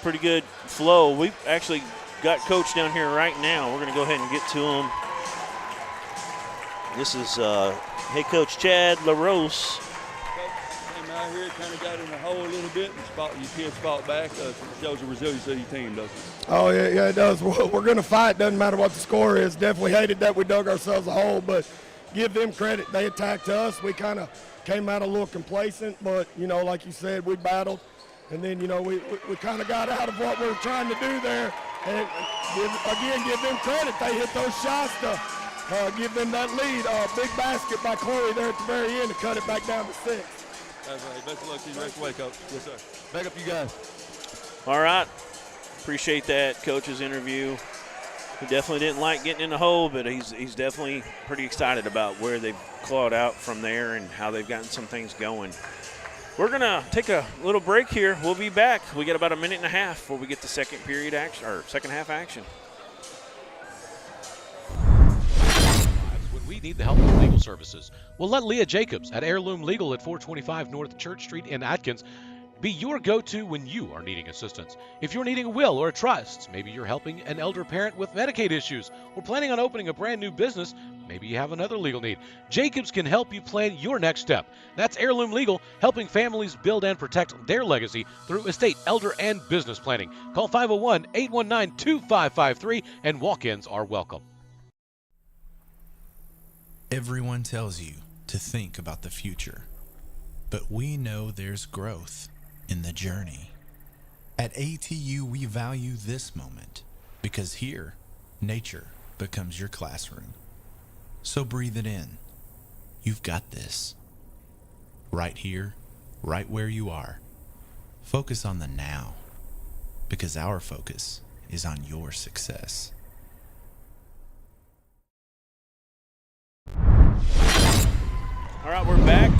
pretty good flow. We've actually got Coach down here right now. We're going to go ahead and get to him. This is head coach Chad LaRose. Came out here, kind of got in the hole a little bit, and your kids fought back. It shows the resilience of your team, doesn't it? Oh, yeah, it does. We're going to fight. Doesn't matter what the score is. Definitely hated that we dug ourselves a hole, but give them credit. They attacked us. We kind of came out a little complacent, but, like you said, we battled. And then, we kind of got out of what we were trying to do there. And, give them credit. They hit those shots to give them that lead. Big basket by Chloe there at the very end to cut it back down to 6. That's right. Best of luck to you the rest of the way, Coach. Yes, sir. Back up you guys. All right. Appreciate that coach's interview. He definitely didn't like getting in the hole, but he's definitely pretty excited about where they've clawed out from there and how they've gotten some things going. We're going to take a little break here. We'll be back. We got about a minute and a half before we get the second half action. When we need the help of legal services, well, let Leah Jacobs at Heirloom Legal at 425 North Church Street in Atkins be your go-to when you are needing assistance. If you're needing a will or a trust, maybe you're helping an elder parent with Medicaid issues, or planning on opening a brand new business, Maybe you have another legal need. Jacobs can help you plan your next step. That's Heirloom Legal, helping families build and protect their legacy through estate, elder, and business planning. Call 501-819-2553, and walk-ins are welcome. Everyone tells you to think about the future, but we know there's growth in the journey. At ATU, we value this moment because here, nature becomes your classroom. So breathe it in. You've got this. Right here, right where you are. Focus on the now, because our focus is on your success. All right, we're back.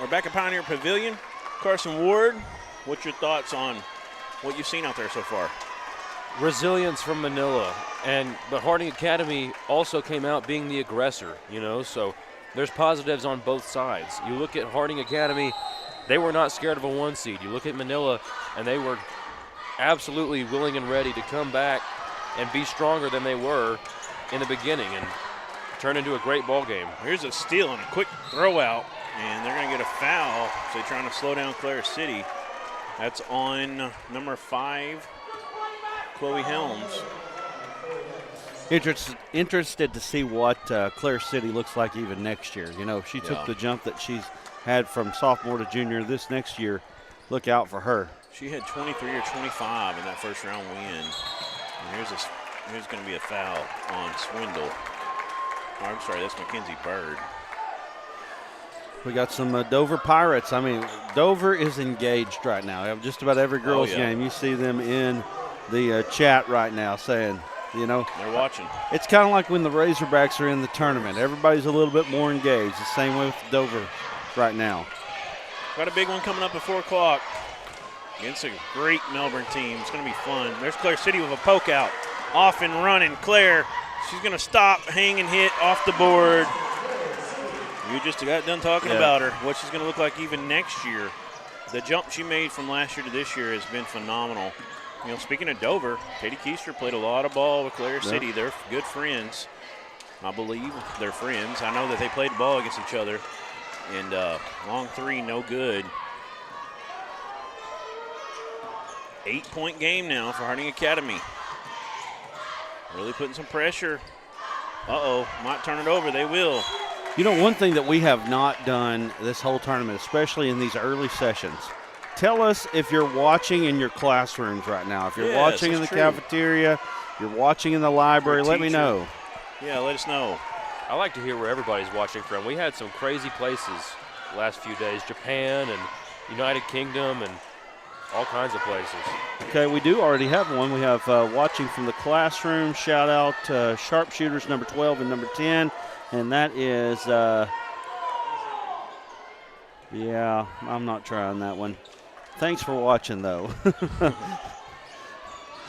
We're back at Pioneer Pavilion. Carson Ward, what's your thoughts on what you've seen out there so far? Resilience from Manila, but Harding Academy also came out being the aggressor, so there's positives on both sides. You look at Harding Academy, they were not scared of a 1 seed. You look at Manila, and they were absolutely willing and ready to come back and be stronger than they were in the beginning and turn into a great ball game. Here's a steal and a quick throw out, and they're going to get a foul. So they're trying to slow down Clare City. That's on number 5, Chloe Helms. Interested to see what Clare City looks like even next year. If she took the jump that she's had from sophomore to junior this next year, look out for her. She had 23 or 25 in that first round win. And here's going to be a foul on Swindle. Oh, I'm sorry, that's Mackenzie Bird. We got some Dover Pirates. Dover is engaged right now. Just about every girls' game, you see them in the chat right now saying, they're watching. It's kind of like when the Razorbacks are in the tournament. Everybody's a little bit more engaged. The same way with Dover right now. Got a big one coming up at 4 o'clock against a great Melbourne team. It's going to be fun. There's Clare City with a poke out. Off and running. Clare, she's going to stop, hang and hit off the board. You just got done talking about her, what she's going to look like even next year. The jump she made from last year to this year has been phenomenal. Speaking of Dover, Katie Keister played a lot of ball with Clare City. They're good friends. I believe they're friends. I know that they played ball against each other. And long three, no good. 8-point game now for Harding Academy. Really putting some pressure. Might turn it over. They will. One thing that we have not done this whole tournament, especially in these early sessions, tell us if you're watching in your classrooms right now. If you're watching in the cafeteria, you're watching in the library, let me know. Yeah, let us know. I like to hear where everybody's watching from. We had some crazy places the last few days, Japan and United Kingdom and all kinds of places. Okay, we do already have one. We have watching from the classroom. Shout out sharpshooters number 12 and number 10. And that is, I'm not trying that one. Thanks for watching, though.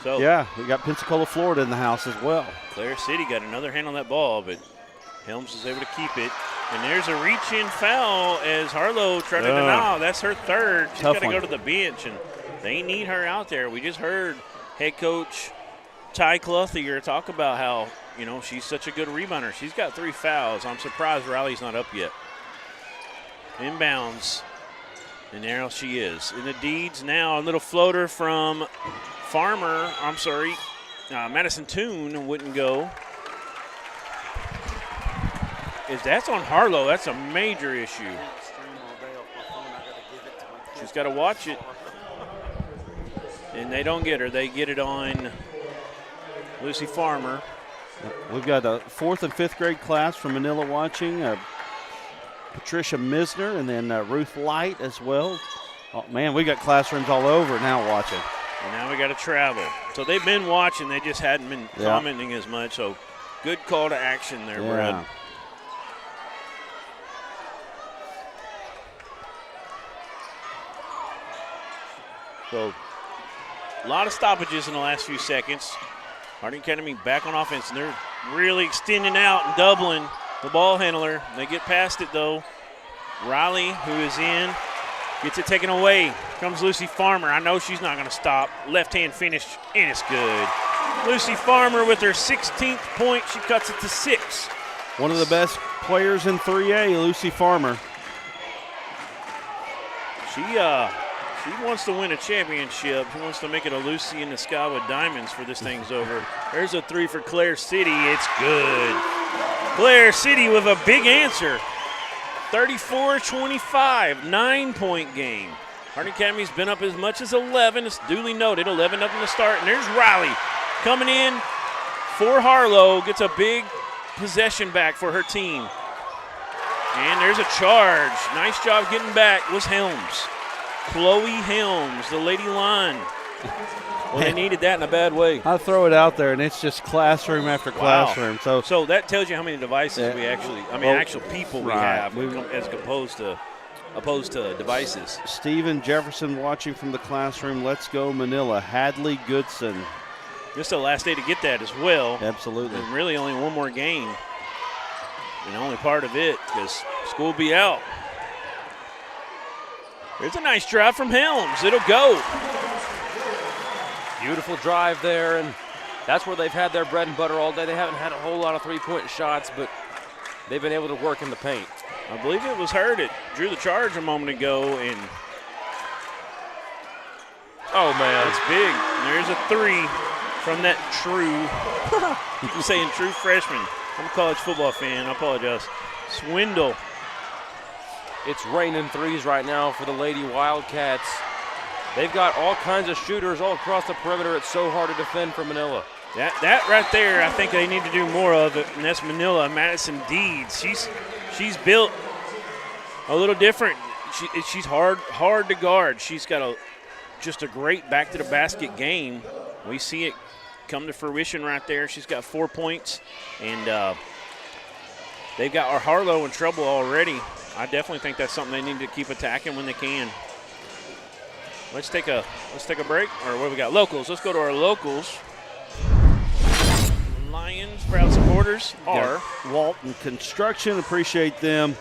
So we got Pensacola, Florida in the house as well. Clare City got another hand on that ball, but Helms is able to keep it. And there's a reach-in foul as Harlow tried to deny. That's her third. She's got to go to the bench, and they need her out there. We just heard head coach Ty Clothier talk about how, she's such a good rebounder. She's got 3 fouls. I'm surprised Riley's not up yet. Inbounds, and there she is. In the deeds now, a little floater from Madison Toon wouldn't go. That's on Harlow. That's a major issue. She's got to watch it. And they don't get her. They get it on Lucy Farmer. We've got a 4th and 5th grade class from Manila watching. Patricia Misner and then Ruth Light as well. Oh, man, we got classrooms all over now watching. And now we got to travel. So they've been watching. They just hadn't been commenting as much. So good call to action there, Brad. So a lot of stoppages in the last few seconds. Harding Academy back on offense, and they're really extending out and doubling the ball handler. They get past it, though. Riley, who is in, gets it taken away. Comes Lucy Farmer. I know she's not going to stop. Left-hand finish, and it's good. Lucy Farmer with her 16th point. She cuts it to 6. One of the best players in 3A, Lucy Farmer. She wants to win a championship. She wants to make it a Lucy in the sky with diamonds for this thing's over. There's a 3 for Clare City. It's good. Clare City with a big answer. 34-25, 9-point game. Harding Academy's been up as much as 11. It's duly noted, 11 up in the start. And there's Riley coming in for Harlow. Gets a big possession back for her team. And there's a charge. Nice job getting back was Helms. Chloe Helms, the Lady Line. Well, they needed that in a bad way. I'll throw it out there, and it's just classroom after classroom. So that tells you how many devices we actual people we have as opposed to devices. Stephen Jefferson watching from the classroom. Let's go Manila. Hadley Goodson. This is the last day to get that as well. Absolutely. And really only one more game. And only part of it because school will be out. There's a nice drive from Helms. It'll go. Beautiful drive there, and that's where they've had their bread and butter all day. They haven't had a whole lot of three-point shots, but they've been able to work in the paint. I believe it was her that drew the charge a moment ago, and oh man, it's big. And there's a 3 from that true, I'm saying true freshman. I'm a college football fan, I apologize. Swindle. It's raining threes right now for the Lady Wildcats. They've got all kinds of shooters all across the perimeter. It's so hard to defend for Manila. That right there, I think they need to do more of it, and that's Manila. Madison Deeds. She's built a little different. She's hard to guard. She's got just a great back to the basket game. We see it come to fruition right there. She's got 4 points, and they've got our Harlow in trouble already. I definitely think that's something they need to keep attacking when they can. Let's take a break, or what we got? Locals. Let's go to our locals. Lions proud supporters are Walton Construction. Appreciate them.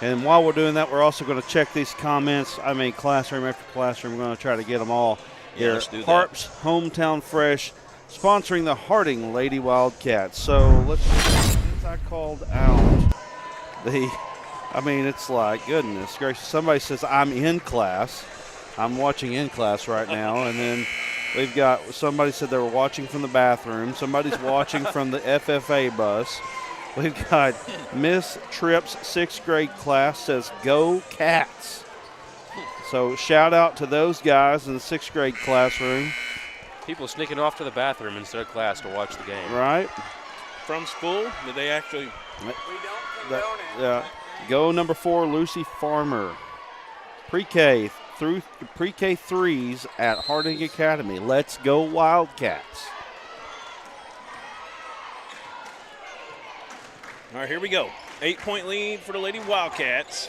And while we're doing that, we're also going to check these comments. I mean, classroom after classroom. We're going to try to get them all. Yeah, let's do that. Harps Hometown Fresh sponsoring the Harding Lady Wildcats. So let's. Since I called out it's like, goodness gracious. Somebody says I'm in class. I'm watching in class right now, and then we've got somebody said they were watching from the bathroom. Somebody's watching from the FFA bus. We've got Miss Tripp's 6th grade class says, "Go Cats." So shout out to those guys in the 6th grade classroom. People sneaking off to the bathroom instead of class to watch the game. Right. From school, did they actually? We don't condone it. Yeah. Go number 4, Lucy Farmer. Pre-K through pre-K 3s at Harding Academy. Let's go Wildcats. All right, here we go. 8-point lead for the Lady Wildcats.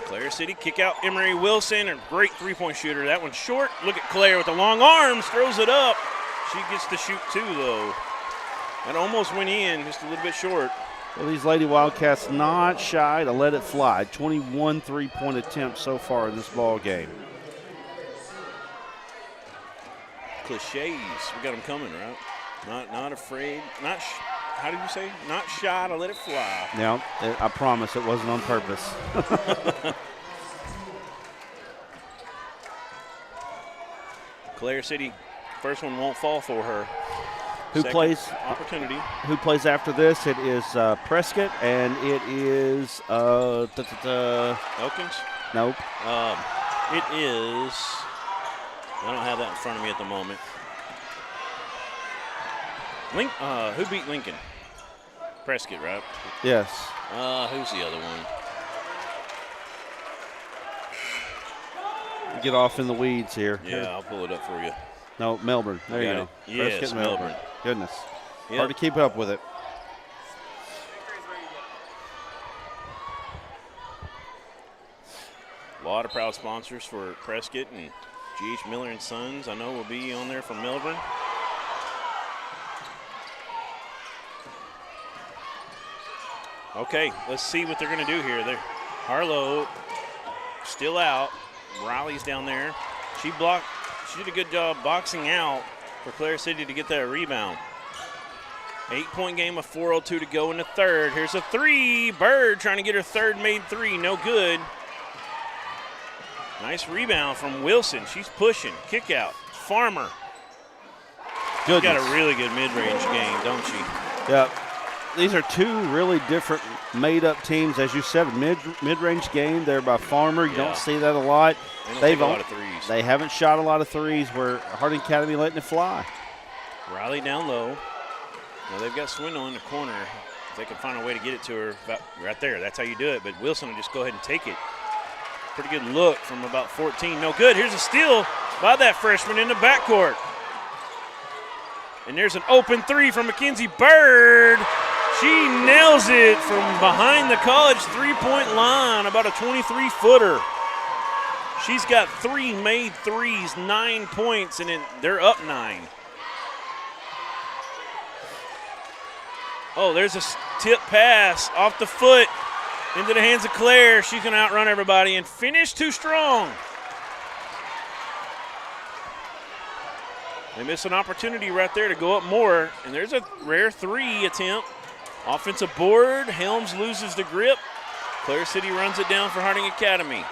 Clare City kick out Emery Wilson, a great three-point shooter. That one's short. Look at Claire with the long arms, throws it up. She gets to shoot 2, though. That almost went in, just a little bit short. Well, these Lady Wildcats not shy to let it fly. 21 three-point attempts so far in this ball game. Cliches, we got them coming, right? Not afraid, how did you say? Not shy to let it fly. Now, I promise it wasn't on purpose. Clare City, first one won't fall for her. Who plays opportunity? Who plays after this? It is Prescott, and it is Elkins? Nope. It is. I don't have that in front of me at the moment. Who beat Lincoln? Prescott, right? Yes. Who's the other one? Get off in the weeds here. Yeah, I'll pull it up for you. No, Melbourne. There you go. Yes, Prescott, Melbourne. Goodness. Yep. Hard to keep up with it. A lot of proud sponsors for Prescott, and G.H. Miller and Sons, I know, will be on there from Melbourne. Okay, let's see what they're going to do here. Harlow still out. Riley's down there. She did a good job boxing out for Clare City to get that rebound. 8-point game with 4:02 to go in the third. Here's a three. Bird trying to get her third made three. No good. Nice rebound from Wilson. She's pushing. Kick out. Farmer. She's got a really good mid-range game, don't she? Yeah. These are two really different made-up teams. As you said, mid-range game there by Farmer. You don't see that a lot. They don't take a lot of threes. They haven't shot a lot of threes where Harding Academy letting it fly. Riley down low. Now they've got Swindle in the corner. If they can find a way to get it to her about right there, that's how you do it. But Wilson will just go ahead and take it. Pretty good look from about 14. No good. Here's a steal by that freshman in the backcourt. And there's an open three from Mackenzie Bird. She nails it from behind the college three-point line, about a 23-footer. She's got 3 made threes, 9 points, and they're up 9. Oh, there's a tip pass off the foot into the hands of Claire. She's going to outrun everybody and finish too strong. They miss an opportunity right there to go up more, and there's a rare 3 attempt. Offensive board. Helms loses the grip. Clare City runs it down for Harding Academy.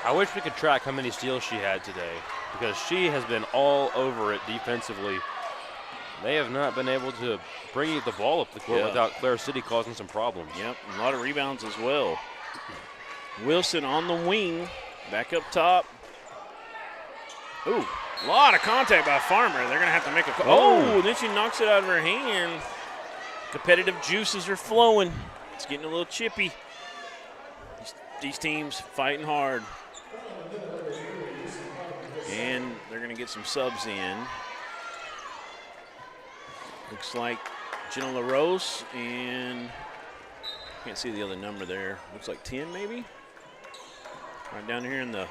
I wish we could track how many steals she had today, because she has been all over it defensively. They have not been able to bring the ball up the court without Clare City causing some problems. Yep, a lot of rebounds as well. Wilson on the wing, back up top. Ooh, a lot of contact by Farmer. They're going to have to make a call. Oh, then she knocks it out of her hand. Competitive juices are flowing. It's getting a little chippy. These teams fighting hard. And they're going to get some subs in. Looks like Jenna LaRose and can't see the other number there. Looks like 10 maybe. Right down here in the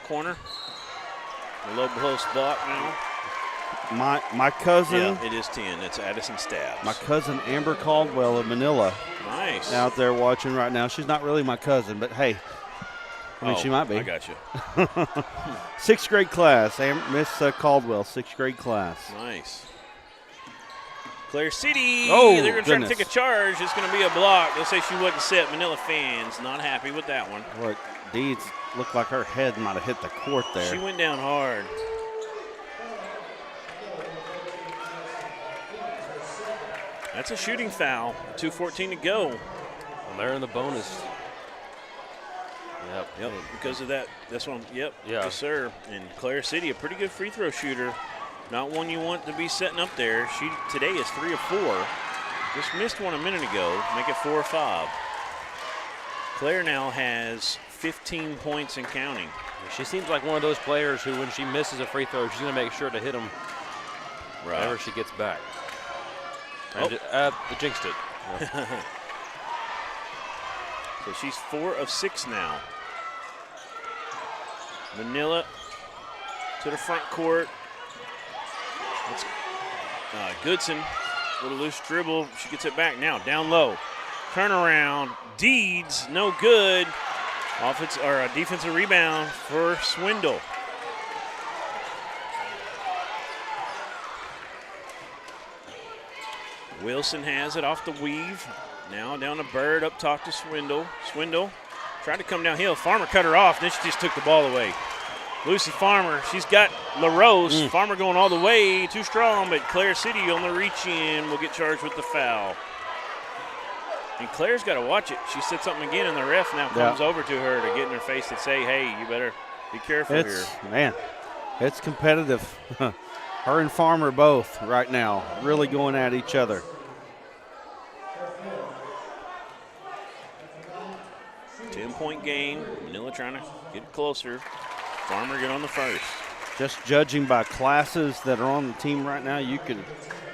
corner. The low post block now. My cousin. Yeah, it is 10. It's Addison Stabs. My cousin Amber Caldwell of Manila. Nice. Out there watching right now. She's not really my cousin, but hey, I mean, she might be. I got you. 6th grade class. Miss Caldwell, 6th grade class. Nice. Clare City. Oh, they're going to try to take a charge. It's going to be a block. They'll say she wasn't set. Manila fans not happy with that one. Look, Deeds looked like her head might have hit the court there. She went down hard. That's a shooting foul. 2:14 to go. And they're in the bonus. Yep. Because of that, this one. Yep. Yeah. Yes, sir. And Clare City, a pretty good free throw shooter. Not one you want to be setting up there. She today is 3 of 4. Just missed one a minute ago. Make it 4 or 5. Claire now has 15 points and counting. She seems like one of those players who, when she misses a free throw, she's going to make sure to hit them whenever she gets back. And jinxed it. Yeah. So she's 4 of 6 now. Manila to the front court. It's Goodson, little loose dribble. She gets it back now, down low. Turnaround, Deeds, no good. Defensive rebound for Swindle. Wilson has it off the weave. Now down to Bird, up top to Swindle. Swindle tried to come downhill. Farmer cut her off, then she just took the ball away. Lucy Farmer, she's got LaRose. Farmer going all the way, too strong, but Clare City on the reach in will get charged with the foul. And Claire's got to watch it. She said something again, and the ref now comes over to her to get in her face and say, hey, you better be careful here. Man, it's competitive. Her and Farmer both right now really going at each other. Ten-point game. Manila trying to get it closer. Farmer get on the first. Just judging by classes that are on the team right now, you could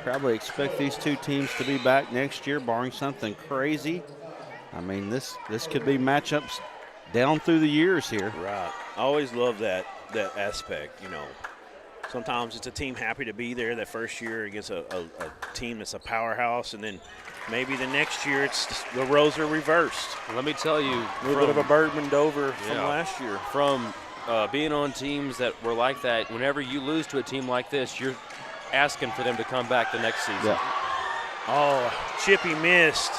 probably expect these two teams to be back next year, barring something crazy. I mean, this could be matchups down through the years here. Right. I always love that aspect, you know. Sometimes it's a team happy to be there that first year against a team that's a powerhouse, and then maybe the next year the roles are reversed. Let me tell you. A little bit of a Birdman Dover from last year. From being on teams that were like that, whenever you lose to a team like this, you're asking for them to come back the next season. Yeah. Oh, Chippy missed.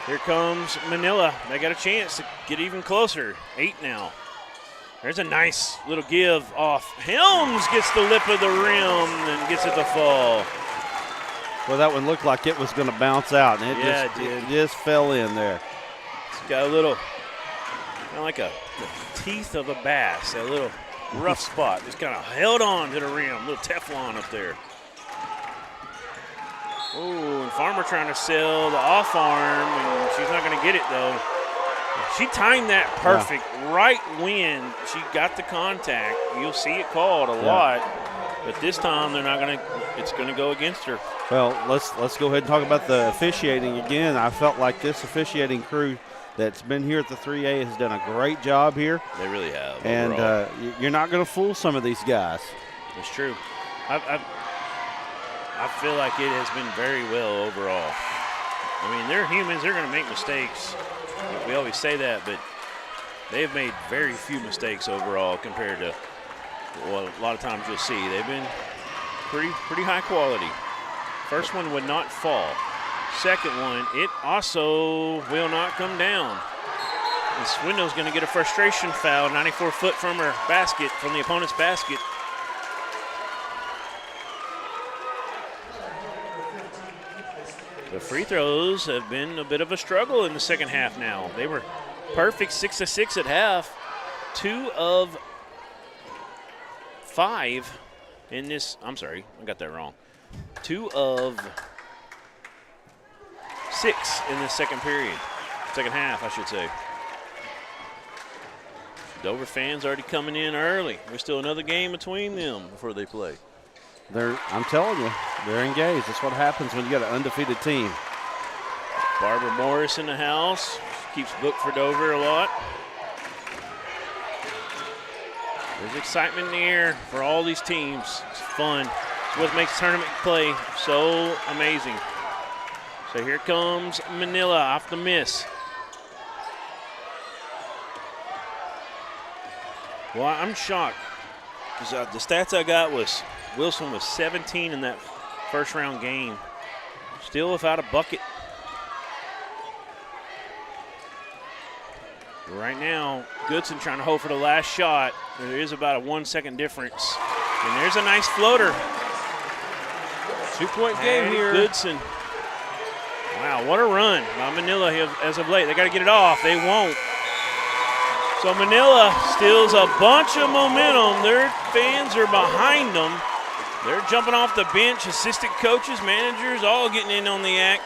Here comes Manila. They got a chance to get even closer. 8 now. There's a nice little give off. Helms gets the lip of the rim and gets it to fall. Well, that one looked like it was going to bounce out, and it did. It just fell in there. It's got a little, kind of like the teeth of a bass, a little rough spot. Just kind of held on to the rim, a little Teflon up there. Oh, and Farmer trying to sell the off arm, and she's not going to get it, though. She timed that perfect. Yeah. Right when she got the contact, you'll see it called a lot, but this time they're not going to. It's going to go against her. Well, let's go ahead and talk about the officiating again. I felt like this officiating crew that's been here at the 3A has done a great job here. They really have. And you're not going to fool some of these guys. It's true. I feel like it has been very well overall. I mean, they're humans. They're going to make mistakes. We always say that, but they've made very few mistakes overall compared to what a lot of times you'll see. They've been pretty high quality. First one would not fall. Second one, it also will not come down. This window's going to get a frustration foul, 94 foot from her basket, from the opponent's basket. The free throws have been a bit of a struggle in the second half now. They were perfect 6-6 at half. 2 of 5 in this, I'm sorry, I got that wrong. 2 of 6 in the second half, I should say. Dover fans already coming in early. There's still another game between them before they play. I'm telling you, they're engaged. That's what happens when you got an undefeated team. Barbara Morris in the house. Keeps booked for Dover a lot. There's excitement in the air for all these teams. It's fun. It's what makes tournament play so amazing. So here comes Manila off the miss. Well, I'm shocked because the stats I got was Wilson was 17 in that first round game. Still without a bucket. Right now, Goodson trying to hold for the last shot. There is about a 1 second difference. And there's a nice floater. 2-point game here. Goodson. Wow, what a run by Manila as of late. They got to get it off. They won't. So Manila steals a bunch of momentum. Their fans are behind them. They're jumping off the bench. Assistant coaches, managers, all getting in on the act.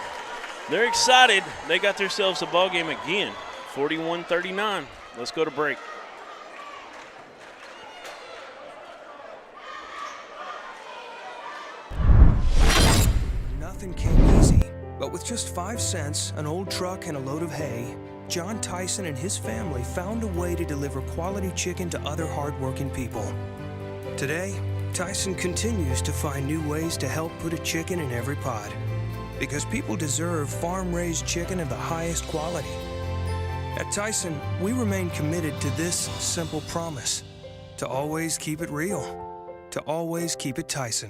They're excited. They got themselves a ball game again. 41-39. Let's go to break. Nothing came easy, but with just 5 cents, an old truck, and a load of hay, John Tyson and his family found a way to deliver quality chicken to other hardworking people. Today, Tyson continues to find new ways to help put a chicken in every pot, because people deserve farm-raised chicken of the highest quality. At Tyson, we remain committed to this simple promise: to always keep it real, to always keep it Tyson.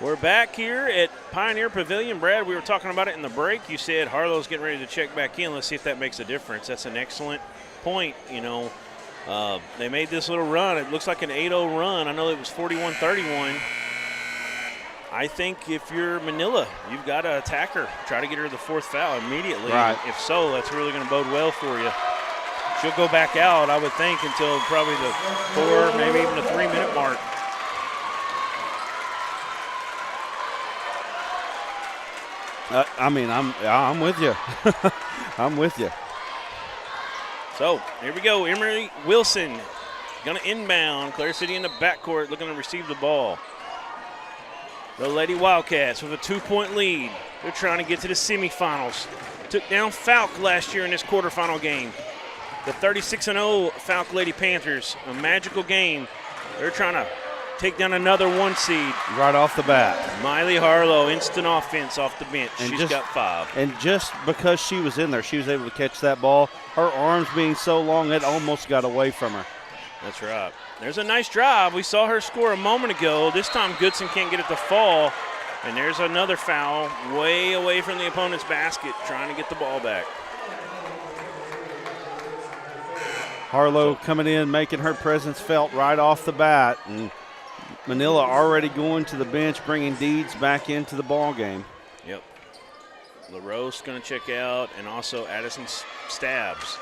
We're back here at Pioneer Pavilion. Brad, we were talking about it in the break. You said Harlow's getting ready to check back in. Let's see if that makes a difference. That's an excellent point. You know, they made this little run. It looks like an 8-0 run. I know it was 41-31. I think if you're Manila, you've got to attack her. Try to get her the 4th foul immediately. Right. If so, that's really going to bode well for you. She'll go back out, I would think, until probably the 4, maybe even the 3-minute mark. I'm with you. I'm with you. So here we go. Emery Wilson going to inbound. Clare City in the backcourt looking to receive the ball. The Lady Wildcats with a 2-point lead. They're trying to get to the semifinals. Took down Falk last year in this quarterfinal game. The 36-0 Falk Lady Panthers, a magical game. They're trying to take down another 1 seed. Right off the bat. Miley Harlow, instant offense off the bench. She's got 5. And just because she was in there, she was able to catch that ball. Her arms being so long, it almost got away from her. That's right. there's a nice drive. We saw her score a moment ago. This time Goodson can't get it to fall. And there's another foul way away from the opponent's basket, trying to get the ball back. Harlow coming in, making her presence felt right off the bat. And Manila already going to the bench, bringing Deeds back into the ball game. Yep. LaRose going to check out, and also Addison Stabs.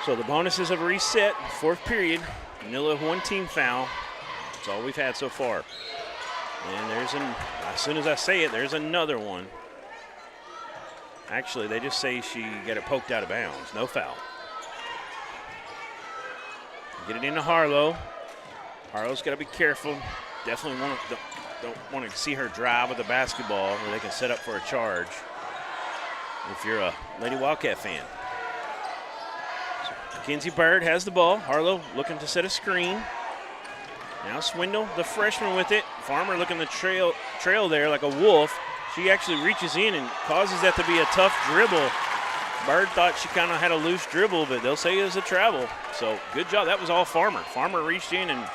So the bonuses have reset. Fourth period. Manila 1 team foul. That's all we've had so far. And as soon as I say it, there's another one. Actually, they just say she got it poked out of bounds. No foul. Get it into Harlow. Harlow's got to be careful. Definitely don't want to see her drive with the basketball where they can set up for a charge if you're a Lady Wildcat fan. So Mackenzie Bird has the ball. Harlow looking to set a screen. Now Swindle, the freshman, with it. Farmer looking to trail there like a wolf. She actually reaches in and causes that to be a tough dribble. Bird thought she kind of had a loose dribble, but they'll say it was a travel. So good job. That was all Farmer. Farmer reached in and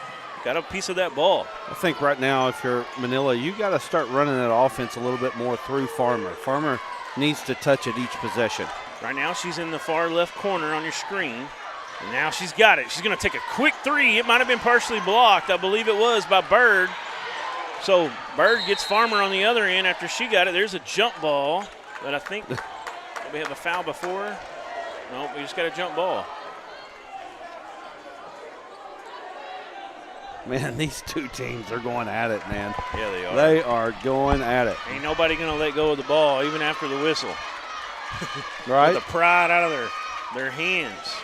got a piece of that ball. I think right now, if you're Manila, you got to start running that offense a little bit more through Farmer. Farmer needs to touch at each possession. Right now she's in the far left corner on your screen. And now she's got it. She's going to take a quick three. It might have been partially blocked. I believe it was by Bird. So Bird gets Farmer on the other end after she got it. There's a jump ball, but I think we have a foul before. No, we just got a jump ball. Man, these two teams are going at it, man. Yeah, they are. They are going at it. Ain't nobody going to let go of the ball, even after the whistle. Right? With the pride out of their hands.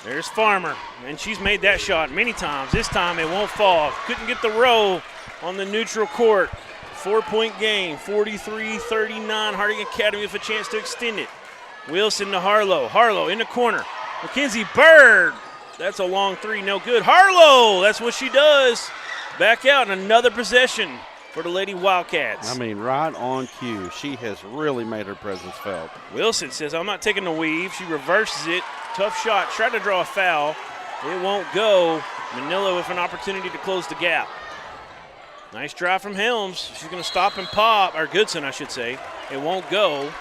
There's Farmer, and she's made that shot many times. This time it won't fall. Couldn't get the roll on the neutral court. 4-point game, 43-39. Harding Academy with a chance to extend it. Wilson to Harlow. Harlow in the corner. Mackenzie Bird. That's a long three, no good. Harlow, that's what she does. Back out, and another possession for the Lady Wildcats. I mean, right on cue. She has really made her presence felt. Wilson says, I'm not taking the weave. She reverses it. Tough shot. Tried to draw a foul. It won't go. Manila with an opportunity to close the gap. Nice drive from Helms. She's going to stop and pop, or Goodson, I should say. It won't go.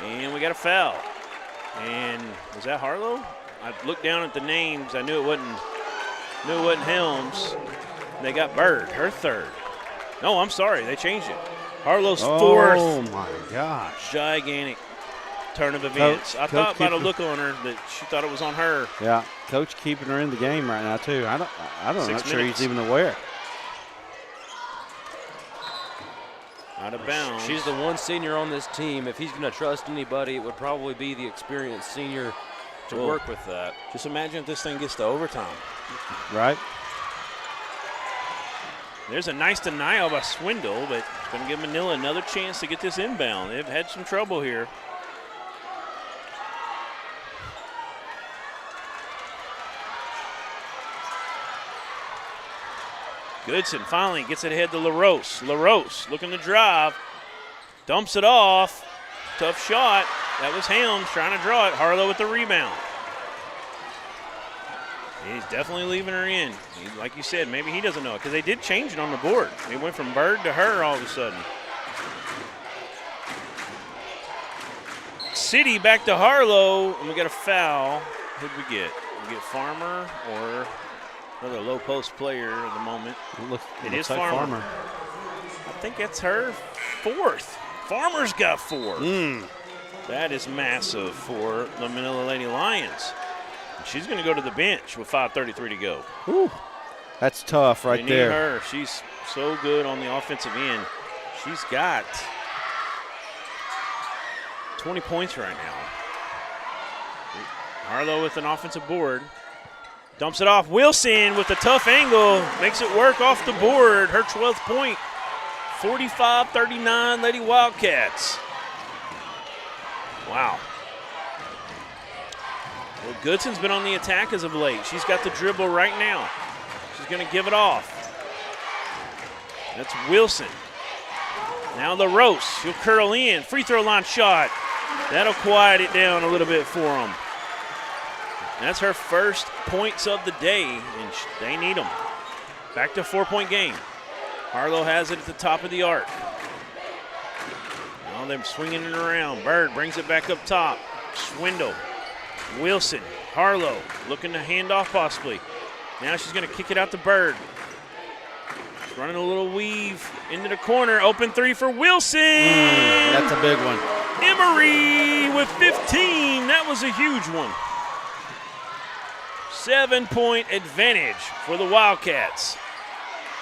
And we got a foul. And was that Harlow? I looked down at the names. I knew it wasn't Helms. They got Bird, her third. No, I'm sorry. They changed it. Harlow's fourth. Oh, my gosh. Gigantic turn of events. I thought by the look on her that she thought it was on her. Yeah, Coach keeping her in the game right now, too. I'm not sure he's even aware. Out of bounds. She's the one senior on this team. If he's going to trust anybody, it would probably be the experienced senior to work with that. Just imagine if this thing gets to overtime. Right. There's a nice denial by Swindle, but it's going to give Manila another chance to get this inbound. They've had some trouble here. Goodson finally gets it ahead to LaRose. LaRose looking to drive. Dumps it off. Tough shot. That was Helms trying to draw it. Harlow with the rebound. He's definitely leaving her in. Like you said, maybe he doesn't know it because they did change it on the board. It went from Bird to her all of a sudden. City back to Harlow, and we got a foul. Who'd we get? We get Farmer or another low post player at the moment. It is like Farmer. I think that's her fourth. Farmer's got four. That is massive for the Manila Lady Lions. She's going to go to the bench with 5:33 to go. Whew. That's tough right they there. Need her. She's so good on the offensive end. She's got 20 points right now. Harlow with an offensive board. Dumps it off. Wilson with a tough angle. Makes it work off the board. Her 12th point. 45-39 Lady Wildcats. Wow. Well, Goodson's been on the attack as of late. She's got the dribble right now. She's going to give it off. That's Wilson. Now LaRose, he'll curl in. Free throw line shot. That'll quiet it down a little bit for him. That's her first points of the day, and they need them. Back to a 4-point game. Harlow has it at the top of the arc. Now they're swinging it around. Bird brings it back up top. Swindle, Wilson, Harlow looking to hand off possibly. Now she's going to kick it out to Bird. She's running a little weave into the corner. Open three for Wilson. That's a big one. Emery with 15. That was a huge one. 7-point advantage for the Wildcats.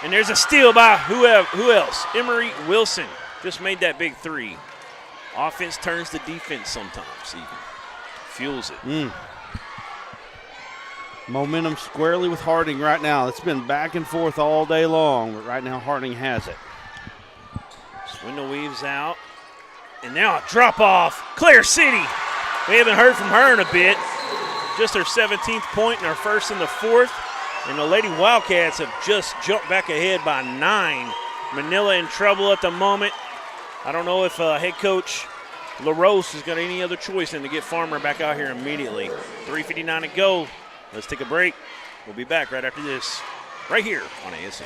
And there's a steal by who else? Emery Wilson just made that big three. Offense turns to defense sometimes, even. Fuels it. Momentum squarely with Harding right now. It's been back and forth all day long, but right now Harding has it. Swindle weaves out. And now a drop off. Clare City. We haven't heard from her in a bit. Just her 17th point and her first in the fourth. And the Lady Wildcats have just jumped back ahead by 9. Manila in trouble at the moment. I don't know if head coach LaRose has got any other choice than to get Farmer back out here immediately. 3:59 to go. Let's take a break. We'll be back right after this, right here on ASN.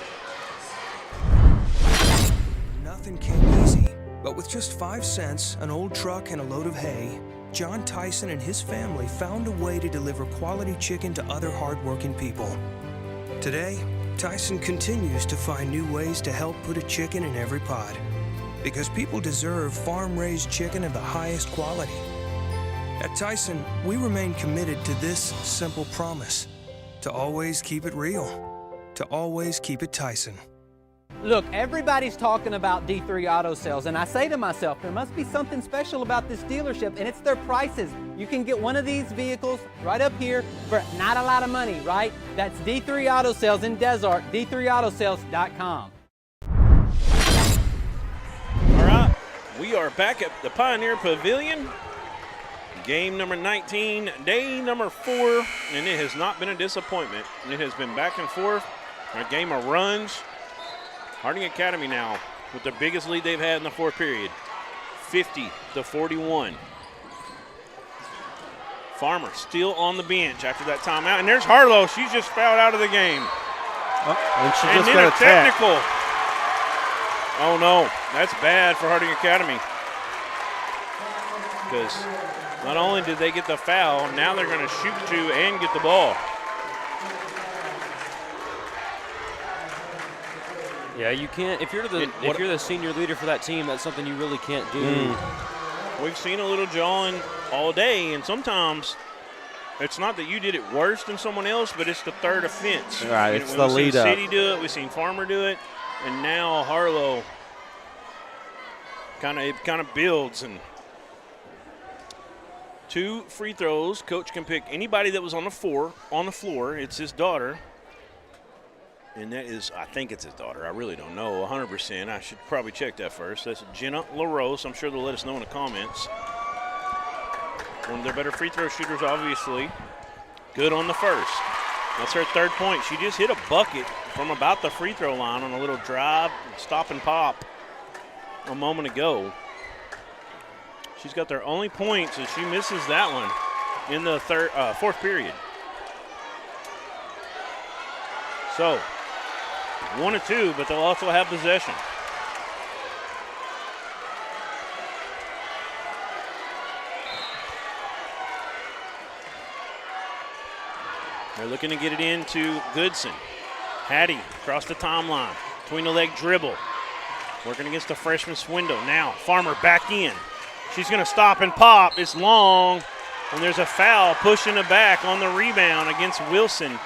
Nothing came easy, but with just 5 cents, an old truck, and a load of hay, John Tyson and his family found a way to deliver quality chicken to other hardworking people. Today, Tyson continues to find new ways to help put a chicken in every pot, because people deserve farm-raised chicken of the highest quality. At Tyson, we remain committed to this simple promise: to always keep it real, to always keep it Tyson. Look, everybody's talking about D3 Auto Sales, and I say to myself, there must be something special about this dealership, and it's their prices. You can get one of these vehicles right up here for not a lot of money, right? That's D3 Auto Sales in Desart, d3autosales.com. All right, we are back at the Pioneer Pavilion. Game number 19, day number 4, and it has not been a disappointment. It has been back and forth, a game of runs. Harding Academy now with the biggest lead they've had in the fourth period, 50-41. Farmer still on the bench after that timeout, and there's Harlow. She's just fouled out of the game. And she And just then got a attacked. technical. Oh no, that's bad for Harding Academy. Because not only did they get the foul, now they're going to shoot to and get the ball. Yeah, you can't. If you're the senior leader for that team, that's something you really can't do. We've seen a little jawing all day, and sometimes it's not that you did it worse than someone else, but it's the third offense. Right, it's the lead up. up. We've seen City do it, we've seen Farmer do it, and now Harlow kind of builds. And 2 free throws. Coach can pick anybody that was on the floor. It's his daughter. And that is, I think it's his daughter. I really don't know 100%. I should probably check that first. That's Jenna LaRose. I'm sure they'll let us know in the comments. One of their better free throw shooters, obviously. Good on the first. That's her third point. She just hit a bucket from about the free throw line on a little drive, stop and pop a moment ago. She's got their only points, and she misses that one in the fourth period. So, 1 or 2, but they'll also have possession. They're looking to get it into Goodson. Hattie across the timeline, between the leg dribble. Working against the freshman Swindle. Now, Farmer back in. She's going to stop and pop. It's long, and there's a foul pushing it back on the rebound against Wilson.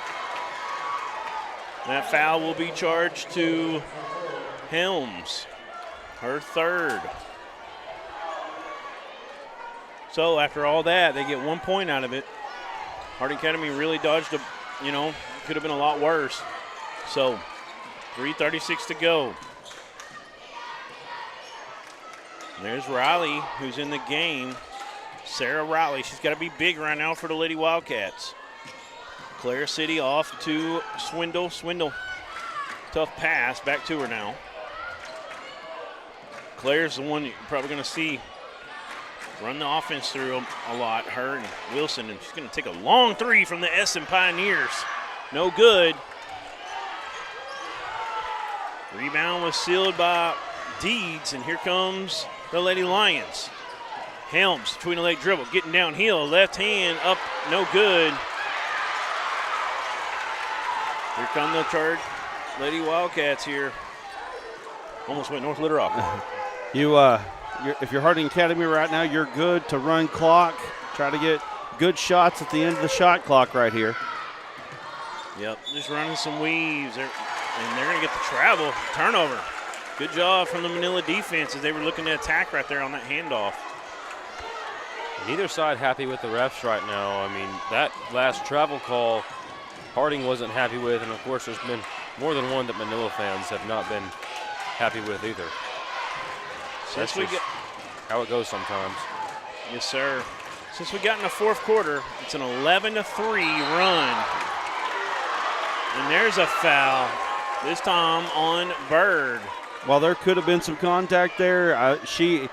That foul will be charged to Helms, her third. So after all that, they get 1 point out of it. Harding Academy really dodged could have been a lot worse. So 3:36 to go. There's Riley, who's in the game. Sarah Riley, she's got to be big right now for the Lady Wildcats. Clare City off to Swindle. Swindle, tough pass, back to her now. Claire's the one you're probably going to see run the offense through a lot, her and Wilson, and she's going to take a long three from the Essen Pioneers. No good. Rebound was sealed by Deeds, and here comes the Lady Lions. Helms between the leg dribble, getting downhill, left hand up, no good. Here come the charge, Lady Wildcats here. Almost went North Little Rock. If you're Harding Academy right now, you're good to run clock. Try to get good shots at the end of the shot clock right here. Yep, just running some weaves, and they're going to get the travel, turnover. Good job from the Manila defense as they were looking to attack right there on that handoff. Neither side happy with the refs right now. I mean, that last travel call, Harding wasn't happy with, and of course there's been more than one that Manila fans have not been happy with either. So that's just how it goes sometimes. Yes, sir. Since we got in the fourth quarter, it's an 11-3 run. And there's a foul, this time on Bird. Well, there could have been some contact there. She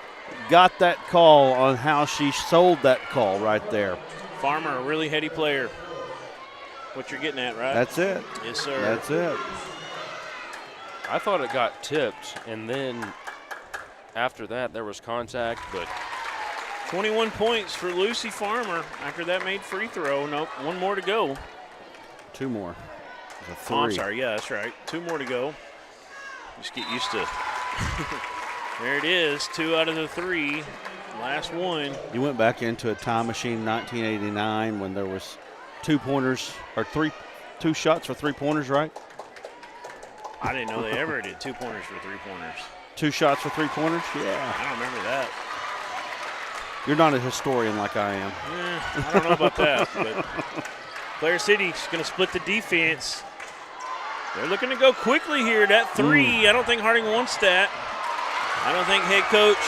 got that call on how she sold that call right there. Farmer, a really heady player. What you're getting at, right? That's it. Yes, sir. That's it. I thought it got tipped, and then after that there was contact, but 21 points for Lucy Farmer after that made free throw. Nope, one more to go. Two more. A three. Oh, I'm sorry. Yeah, that's right. Two more to go. Just get used to. There it is. 2 out of the 3. Last one. You went back into a time machine 1989 when there was 2 pointers or two shots for 3 pointers, right? I didn't know they ever did 2 pointers for 3 pointers. 2 shots for 3 pointers? Yeah. I don't remember that. You're not a historian like I am. I don't know about that, but Clare City's going to split the defense. They're looking to go quickly here. That 3, I don't think Harding wants that. I don't think head coach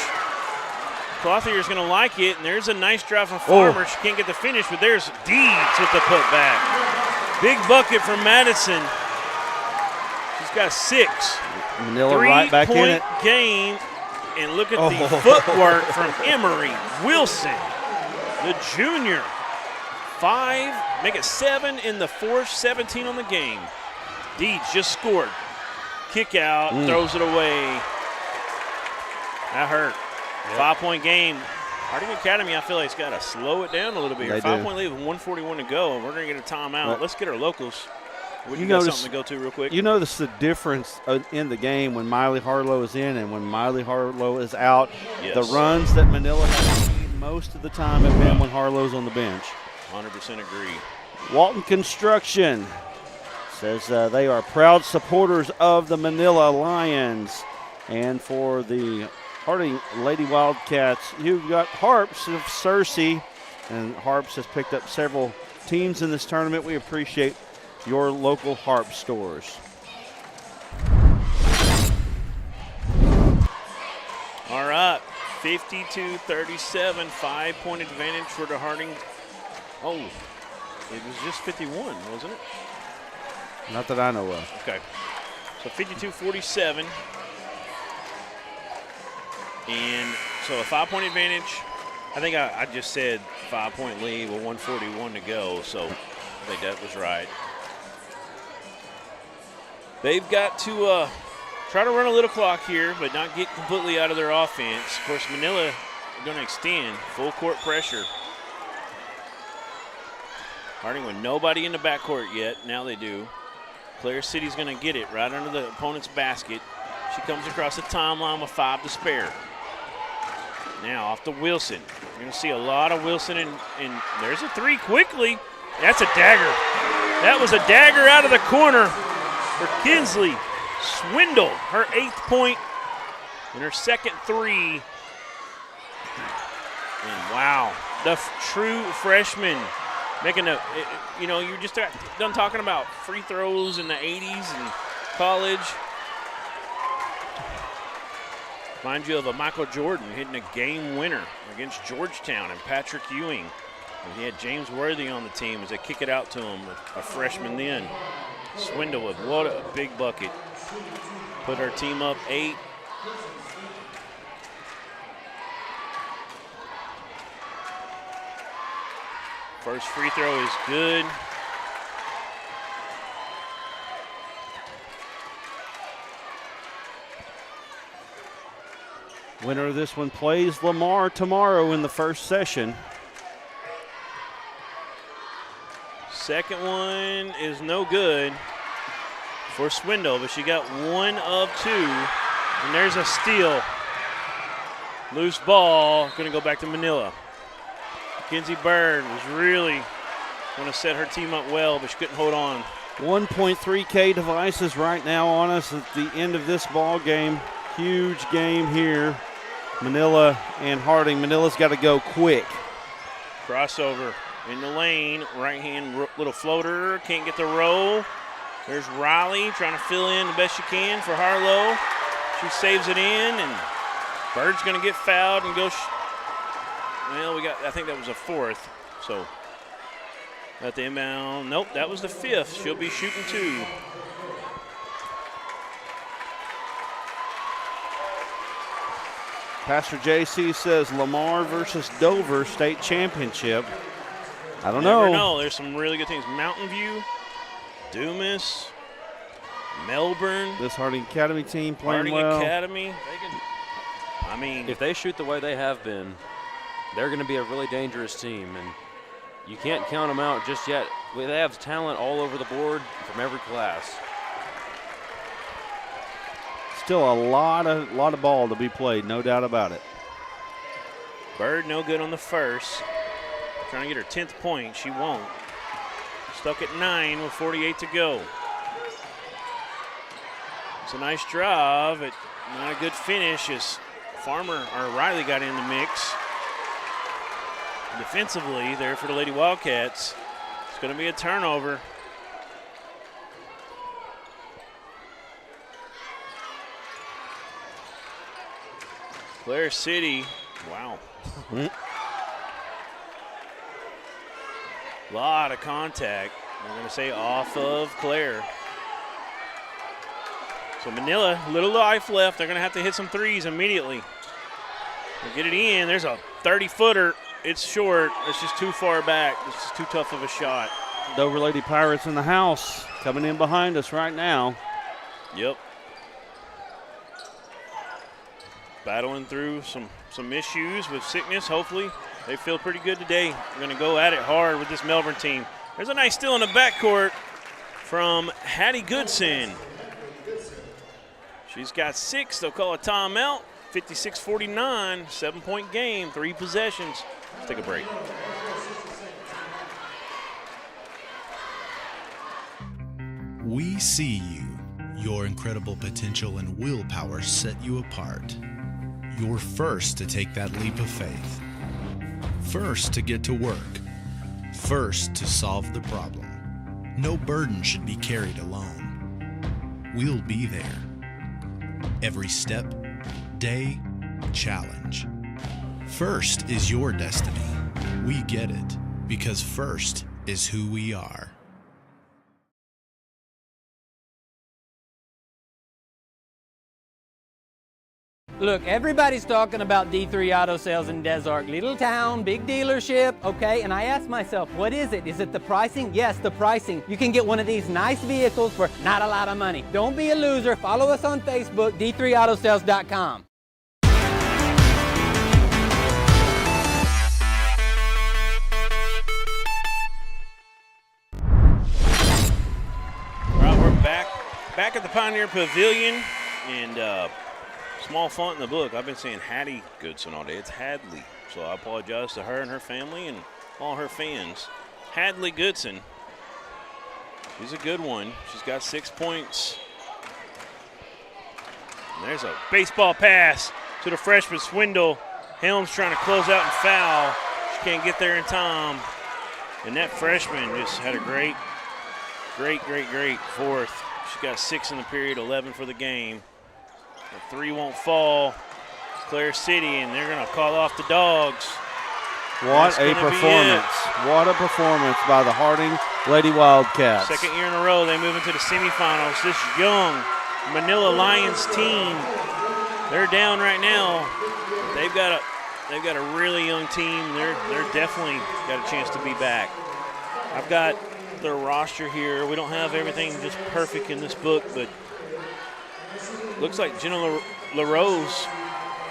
Clothier is going to like it. And there's a nice drive from Farmer. She can't get the finish, but there's Deeds with the putback. Big bucket from Madison. She's got 6. Manila right back in it. 3-point game. And look at the footwork from Emery Wilson, the junior. 5, make it 7 in the fourth, 17 on the game. Deeds just scored. Kick out, throws it away. That hurt. Yep. 5-point game. Harding Academy, I feel like it's got to slow it down a little bit here. 5-point lead with 1:41 to go, and we're going to get a timeout. Let's get our locals. You got something to go to real quick? You notice the difference in the game when Miley Harlow is in and when Miley Harlow is out. Yes. The runs that Manila has made most of the time have been when Harlow's on the bench. 100% agree. Walton Construction says they are proud supporters of the Manila Lions. And for the Harding Lady Wildcats, you've got Harps of Searcy. And Harps has picked up several teams in this tournament. We appreciate your local Harp stores. All right, 52-37, 5-point advantage for the Harding. Oh, it was just 51, wasn't it? Not that I know of. Okay, so 52-47. And so a 5-point advantage. I think I just said 5-point lead with 1:41 to go, so I think that was right. They've got to try to run a little clock here, but not get completely out of their offense. Of course, Manila are going to extend full court pressure. Harding with nobody in the backcourt yet. Now they do. Clare City's going to get it right under the opponent's basket. She comes across the timeline with 5 to spare. Now off to Wilson. You're going to see a lot of Wilson, and there's a 3 quickly. That's a dagger. That was a dagger out of the corner for Kinsley Swindle, her 8th point and her 2nd 3. And wow, the true freshman making you're just done talking about free throws in the 80s and college. Mind you of a Michael Jordan hitting a game winner against Georgetown and Patrick Ewing. And he had James Worthy on the team as they kick it out to him, a freshman then. Swindle with what a big bucket. Put our team up 8. First free throw is good. Winner of this one plays Lamar tomorrow in the first session. Second one is no good for Swindle, but she got 1 of 2. And there's a steal. Loose ball, going to go back to Manila. Mackenzie Bird was really going to set her team up well, but she couldn't hold on. 1.3K devices right now on us at the end of this ball game. Huge game here. Manila and Harding. Manila's got to go quick. Crossover in the lane, right hand little floater, can't get the roll. There's Riley trying to fill in the best she can for Harlow. She saves it in, and Bird's going to get fouled and go. Well, I think that was a 4th. So at the inbound, nope, that was the 5th. She'll be shooting 2. Pastor JC says Lamar versus Dover state championship. I don't know. Never know. There's some really good teams. Mountain View, Dumas, Melbourne. This Harding Academy team playing Harding well. Academy. If they shoot the way they have been, they're going to be a really dangerous team, and you can't count them out just yet. They have talent all over the board from every class. Still a lot of ball to be played, no doubt about it. Bird no good on the first. Trying to get her 10th point. She won't. Stuck at 9 with 48 to go. It's a nice drive, but not a good finish as Riley got in the mix. Defensively there for the Lady Wildcats. It's going to be a turnover. Clare City, wow. A lot of contact. I'm going to say off of Clare. So Manila, little life left. They're going to have to hit some threes immediately. They get it in. There's a 30-footer. It's short. It's just too far back. It's just too tough of a shot. Dover Lady Pirates in the house, coming in behind us right now. Yep. Battling through some issues with sickness. Hopefully they feel pretty good today. We're going to go at it hard with this Melbourne team. There's a nice steal in the backcourt from Hattie Goodson. She's got 6. They'll call a timeout. 56-49, 7-point game, 3 possessions. Let's take a break. We see you. Your incredible potential and willpower set you apart. You're first to take that leap of faith. First to get to work. First to solve the problem. No burden should be carried alone. We'll be there. Every step, day, challenge. First is your destiny. We get it because first is who we are. Look, everybody's talking about D3 Auto Sales in Des Arc. Little town, big dealership, okay? And I asked myself, what is it? Is it the pricing? Yes, the pricing. You can get one of these nice vehicles for not a lot of money. Don't be a loser. Follow us on Facebook, d3autosales.com. All right, we're back at the Pioneer Pavilion, and small font in the book. I've been saying Hattie Goodson all day. It's Hadley. So I apologize to her and her family and all her fans. Hadley Goodson. She's a good one. She's got 6 points. And there's a baseball pass to the freshman Swindle. Helms trying to close out and foul. She can't get there in time. And that freshman just had a great fourth. She got 6 in the period, 11 for the game. The 3 won't fall. Clare City, and they're going to call off the Dogs. What a performance. What a performance by the Harding Lady Wildcats. Second year in a row, they move into the semifinals. This young Manila Lions team, they're down right now. they've got a really young team. They're definitely got a chance to be back. I've got their roster here. We don't have everything just perfect in this book, but looks like Jenna LaRose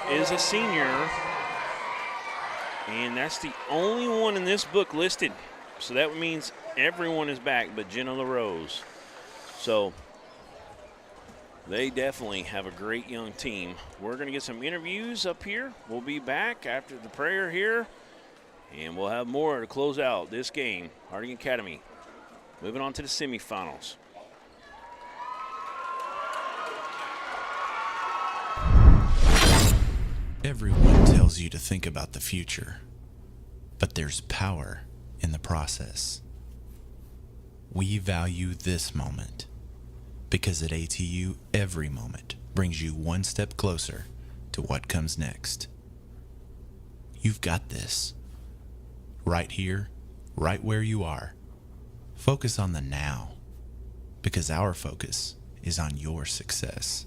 is a senior, and that's the only one in this book listed. So that means everyone is back but Jenna LaRose. So they definitely have a great young team. We're going to get some interviews up here. We'll be back after the prayer here, and we'll have more to close out this game. Harding Academy moving on to the semifinals. Everyone tells you to think about the future, but there's power in the process. We value this moment because at ATU, every moment brings you one step closer to what comes next. You've got this. Right here, right where you are. Focus on the now, because our focus is on your success.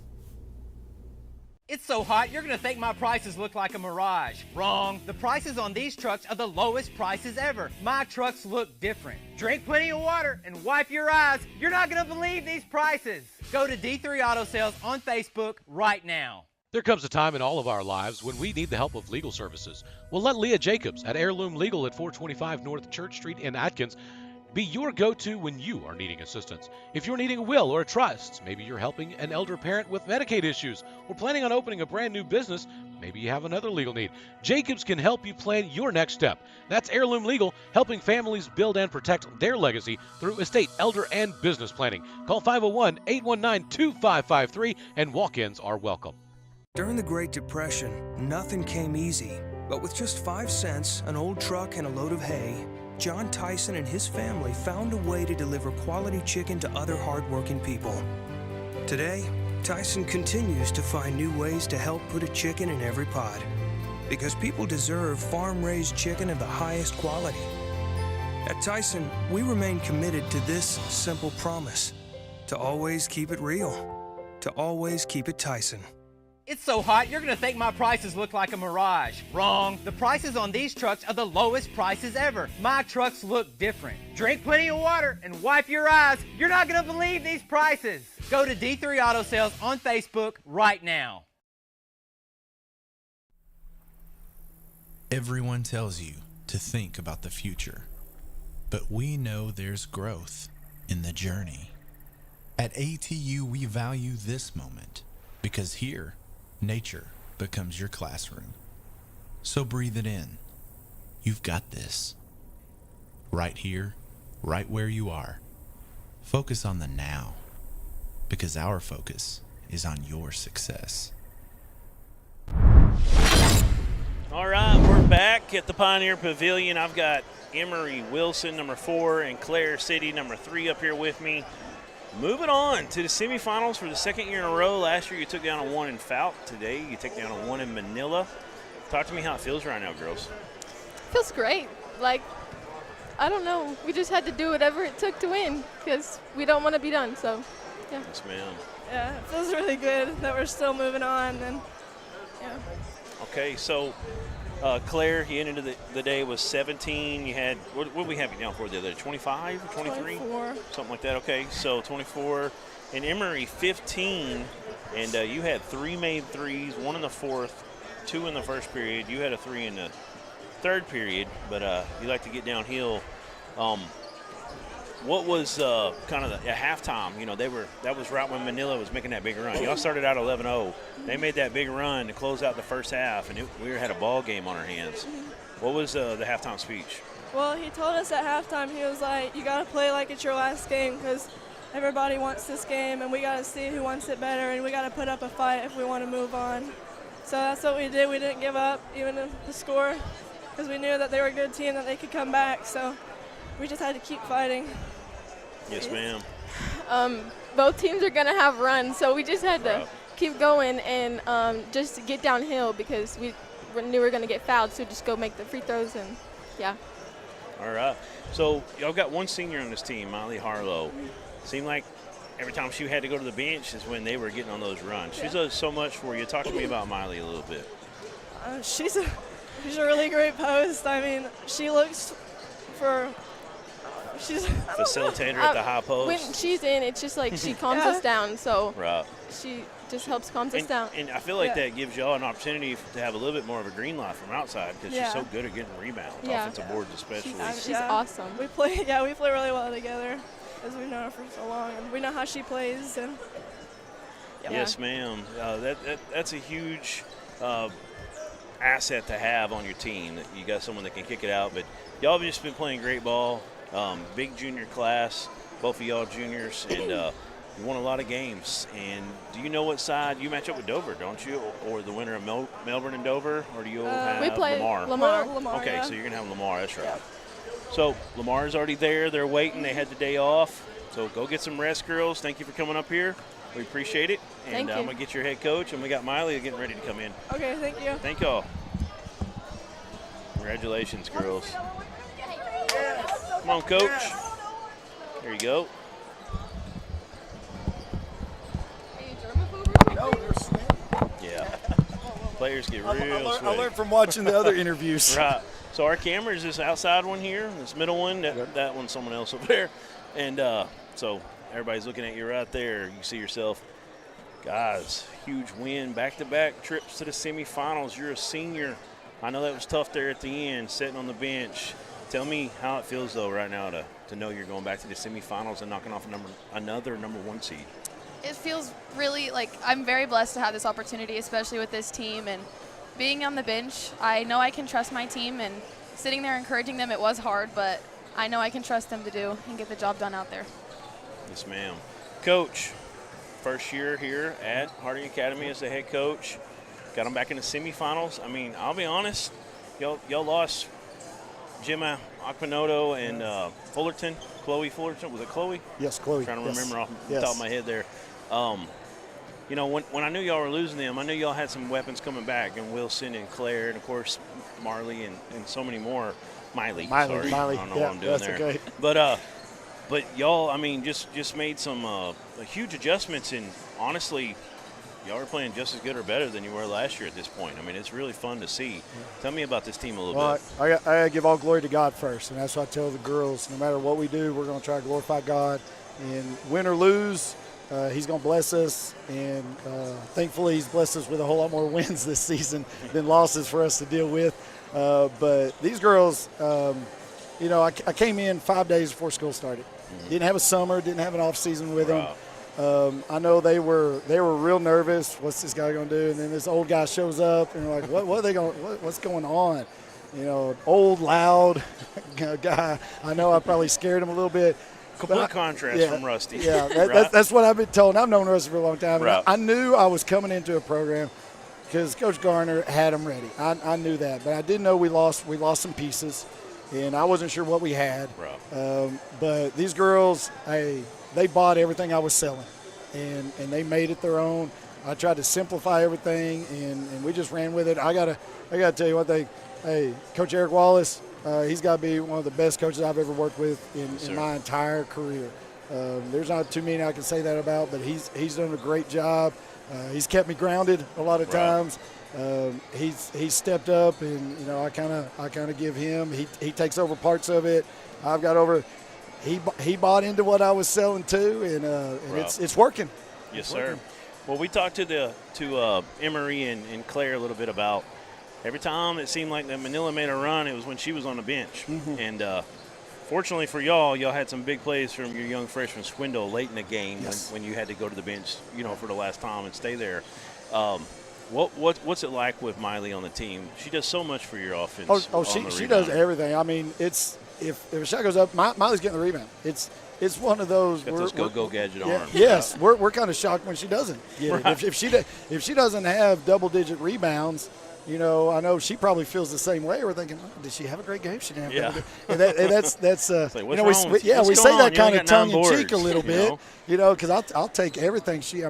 It's so hot, you're gonna think my prices look like a mirage. Wrong. The prices on these trucks are the lowest prices ever. My trucks look different. Drink plenty of water and wipe your eyes. You're not gonna believe these prices. Go to D3 Auto Sales on Facebook right now. There comes a time in all of our lives when we need the help of legal services. Well, let Leah Jacobs at Heirloom Legal at 425 North Church Street in Atkins be your go-to when you are needing assistance. If you're needing a will or a trust, maybe you're helping an elder parent with Medicaid issues, or planning on opening a brand new business, maybe you have another legal need. Jacobs can help you plan your next step. That's Heirloom Legal, helping families build and protect their legacy through estate, elder, and business planning. Call 501-819-2553, and walk-ins are welcome. During the Great Depression, nothing came easy. But with just 5 cents, an old truck, and a load of hay, John Tyson and his family found a way to deliver quality chicken to other hardworking people. Today, Tyson continues to find new ways to help put a chicken in every pot. Because people deserve farm-raised chicken of the highest quality. At Tyson, we remain committed to this simple promise: to always keep it real, to always keep it Tyson. It's so hot, you're gonna think my prices look like a mirage. Wrong. The prices on these trucks are the lowest prices ever. My trucks look different. Drink plenty of water and wipe your eyes. You're not gonna believe these prices. Go to D3 Auto Sales on Facebook right now. Everyone tells you to think about the future, but we know there's growth in the journey. At ATU, we value this moment because here, nature becomes your classroom. So breathe it in. You've got this. Right here, right where you are. Focus on the now, because our focus is on your success. All right, we're back at the Pioneer Pavilion. I've got Emery Wilson, number 4, and Claire City, number 3, up here with me. Moving on to the semifinals for the second year in a row. Last year you took down a 1 in Fout. Today you take down a 1 in Manila. Talk to me how it feels right now, girls. Feels great. Like, I don't know. We just had to do whatever it took to win because we don't want to be done. So, yeah. Yes, ma'am. Yeah, it feels really good that we're still moving on. And yeah. Okay, so Claire, you ended the day with 17. You had, what did we have you down for the other day? 25, 23? 24. Something like that. Okay, so 24. And Emery, 15. And you had 3 made threes, 1 in the fourth, 2 in the first period. You had a 3 in the third period, but you like to get downhill. What was kind of the halftime? You know, that was right when Manila was making that big run. Y'all started out 11-0. They made that big run to close out the first half, and we had a ball game on our hands. What was the halftime speech? Well, he told us at halftime, he was like, you got to play like it's your last game because everybody wants this game, and we got to see who wants it better, and we got to put up a fight if we want to move on. So that's what we did. We didn't give up, even if the score, because we knew that they were a good team, that they could come back. So we just had to keep fighting. Yes, ma'am. Both teams are going to have runs, so we just had to keep going and just get downhill because we knew we were going to get fouled, so just go make the free throws and, yeah. All right. So y'all got one senior on this team, Miley Harlow. Seemed like every time she had to go to the bench is when they were getting on those runs. She does so much for you. Talk to me about Miley a little bit. She's a She's a really great post. I mean, she looks for. She's Facilitator at the high post. When she's in, it's just like she calms us down. So right. she just helps calms us down. And I feel like that gives y'all an opportunity to have a little bit more of a green light from outside because she's so good at getting rebounds, offensive boards especially. She's awesome. We play really well together because we've known her for so long and we know how she plays. And yes, ma'am. That's a huge asset to have on your team. That you got someone that can kick it out. But y'all have just been playing great ball. Big junior class, both of y'all juniors, and you won a lot of games. And do you know what side you match up with Dover, don't you? Or the winner of Melbourne and Dover? Or do you have we play Lamar? Lamar, okay, yeah. so you're going to have Lamar. That's right. So Lamar's already there. They're waiting. They had the day off. So go get some rest, girls. Thank you for coming up here. We appreciate it. And I'm going to get your head coach, and we got Miley getting ready to come in. Okay, thank you. Thank y'all. Congratulations, girls. Come on, coach. There you go. Yeah. Players get real sweaty. I learned from watching the other interviews. Right. So our camera is this outside one here, this middle one. That one's someone else over there. And so everybody's looking at you right there. You see yourself. Guys, huge win. Back-to-back trips to the semifinals. You're a senior. I know that was tough there at the end, sitting on the bench. Tell me how it feels, though, right now to know you're going back to the semifinals and knocking off another number one seed. It feels really like I'm very blessed to have this opportunity, especially with this team. And being on the bench, I know I can trust my team. And sitting there encouraging them, it was hard, but I know I can trust them to do and get the job done out there. Yes, ma'am. Coach, first year here at Harding Academy as the head coach. Got them back in the semifinals. I mean, I'll be honest, y'all lost Gemma Aquinoto and Fullerton, Chloe Fullerton. Was it Chloe? Yes, Chloe. I'm trying to remember off the top of my head there. You know, when I knew y'all were losing them, I knew y'all had some weapons coming back, and Wilson and Claire, and of course Marley and so many more. Miley. Sorry. Miley. I don't know what I'm doing there. Okay. But y'all, I mean, just made some huge adjustments, and honestly, y'all are playing just as good or better than you were last year at this point. I mean, it's really fun to see. Tell me about this team a little bit. I got to give all glory to God first, and that's what I tell the girls. No matter what we do, we're going to try to glorify God. And win or lose, He's going to bless us. And thankfully, He's blessed us with a whole lot more wins this season than losses for us to deal with. But these girls, you know, I came in 5 days before school started. Didn't have a summer, didn't have an off season with them. I know they were real nervous. What's this guy going to do? And then this old guy shows up, and they're like, what are they going? What's going on? You know, old, loud guy. I know I probably scared him a little bit. Complete contrast from Rusty. Yeah, right? that's what I've been told. I've known Rusty for a long time. Right. I knew I was coming into a program because Coach Garner had them ready. I knew that, but I didn't know we lost some pieces, and I wasn't sure what we had. Right. But these girls, they bought everything I was selling, and they made it their own. I tried to simplify everything, and we just ran with it. I gotta tell you one thing. Hey, Coach Eric Wallace, he's got to be one of the best coaches I've ever worked with in my entire career. There's not too many I can say that about, but he's done a great job. He's kept me grounded a lot of times. He's stepped up, and you know I kind of give him. He takes over parts of it. I've got over. He bought into what I was selling too, and it's working. Yes, sir. Well, we talked to Emery and Claire a little bit about. Every time it seemed like that Manila made a run, it was when she was on the bench. Mm-hmm. And fortunately for y'all had some big plays from your young freshman Swindle late in the game when you had to go to the bench, you know, for the last time and stay there. What's it like with Miley on the team? She does so much for your offense. She does everything. I mean, it's if a shot goes up, Miley's getting the rebound. It's one of those. Got those go gadget arms. Yes, we're kind of shocked when she doesn't get it. If she doesn't have double-digit rebounds. You know, I know she probably feels the same way. We're thinking, did she have a great game? She didn't have a great game. And that's like, you know, we say that kind of tongue in cheek a little bit, you know, because I'll take everything she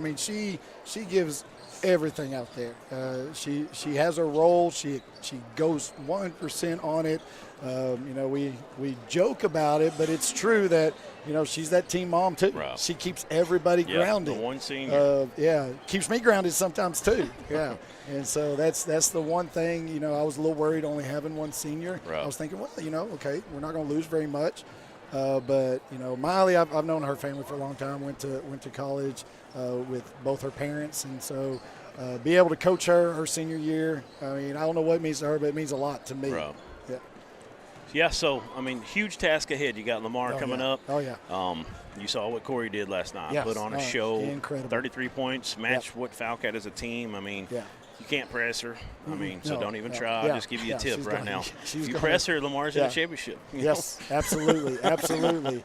gives everything out there. She has her role. She goes 100% on it. We joke about it, but it's true that she's that team mom too. Right. She keeps everybody grounded. The one senior. Keeps me grounded sometimes too. Yeah, and so that's the one thing. I was a little worried only having one senior. Right. I was thinking, well, okay, we're not going to lose very much. But Miley, I've known her family for a long time. Went to college with both her parents, and so be able to coach her senior year. I mean, I don't know what it means to her, but it means a lot to me. Right. Yeah. Yeah, so, huge task ahead. You got Lamar coming up. Oh, yeah. You saw what Corey did last night. Yes. Put on a show. Incredible. 33 points, matched what Falk had as a team. You can't press her. So don't even try. I'll just give you a tip right now. If you press her, Lamar's in the championship. Yes, absolutely. Absolutely.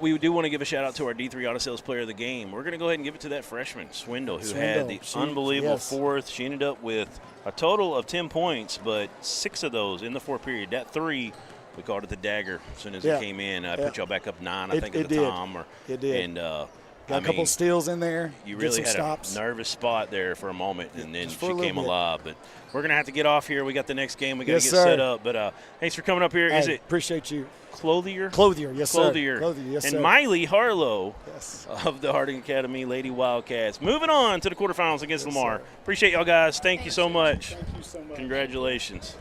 We do want to give a shout-out to our D3 Auto Sales Player of the Game. We're going to go ahead and give it to that freshman, Swindle, who had the unbelievable fourth. She ended up with a total of 10 points, but 6 of those in the fourth period. That 3, we called it the dagger as soon as it came in. Put y'all back up 9, I think, at the time. It did. And, got a couple steals in there. You really had stops. A nervous spot there for a moment, and then she came bit. alive. But we're going to have to get off here. We got the next game. We got to get set up. But thanks for coming up here. Hey, Is it appreciate you. Clothier? Clothier, yes, Clothier. sir. Yes, and sir. Miley Harlow yes. of the Harding Academy Lady Wildcats. Moving on to the quarterfinals against Lamar. Sir. Appreciate y'all guys. Thank you so much. Thank you so much. Congratulations.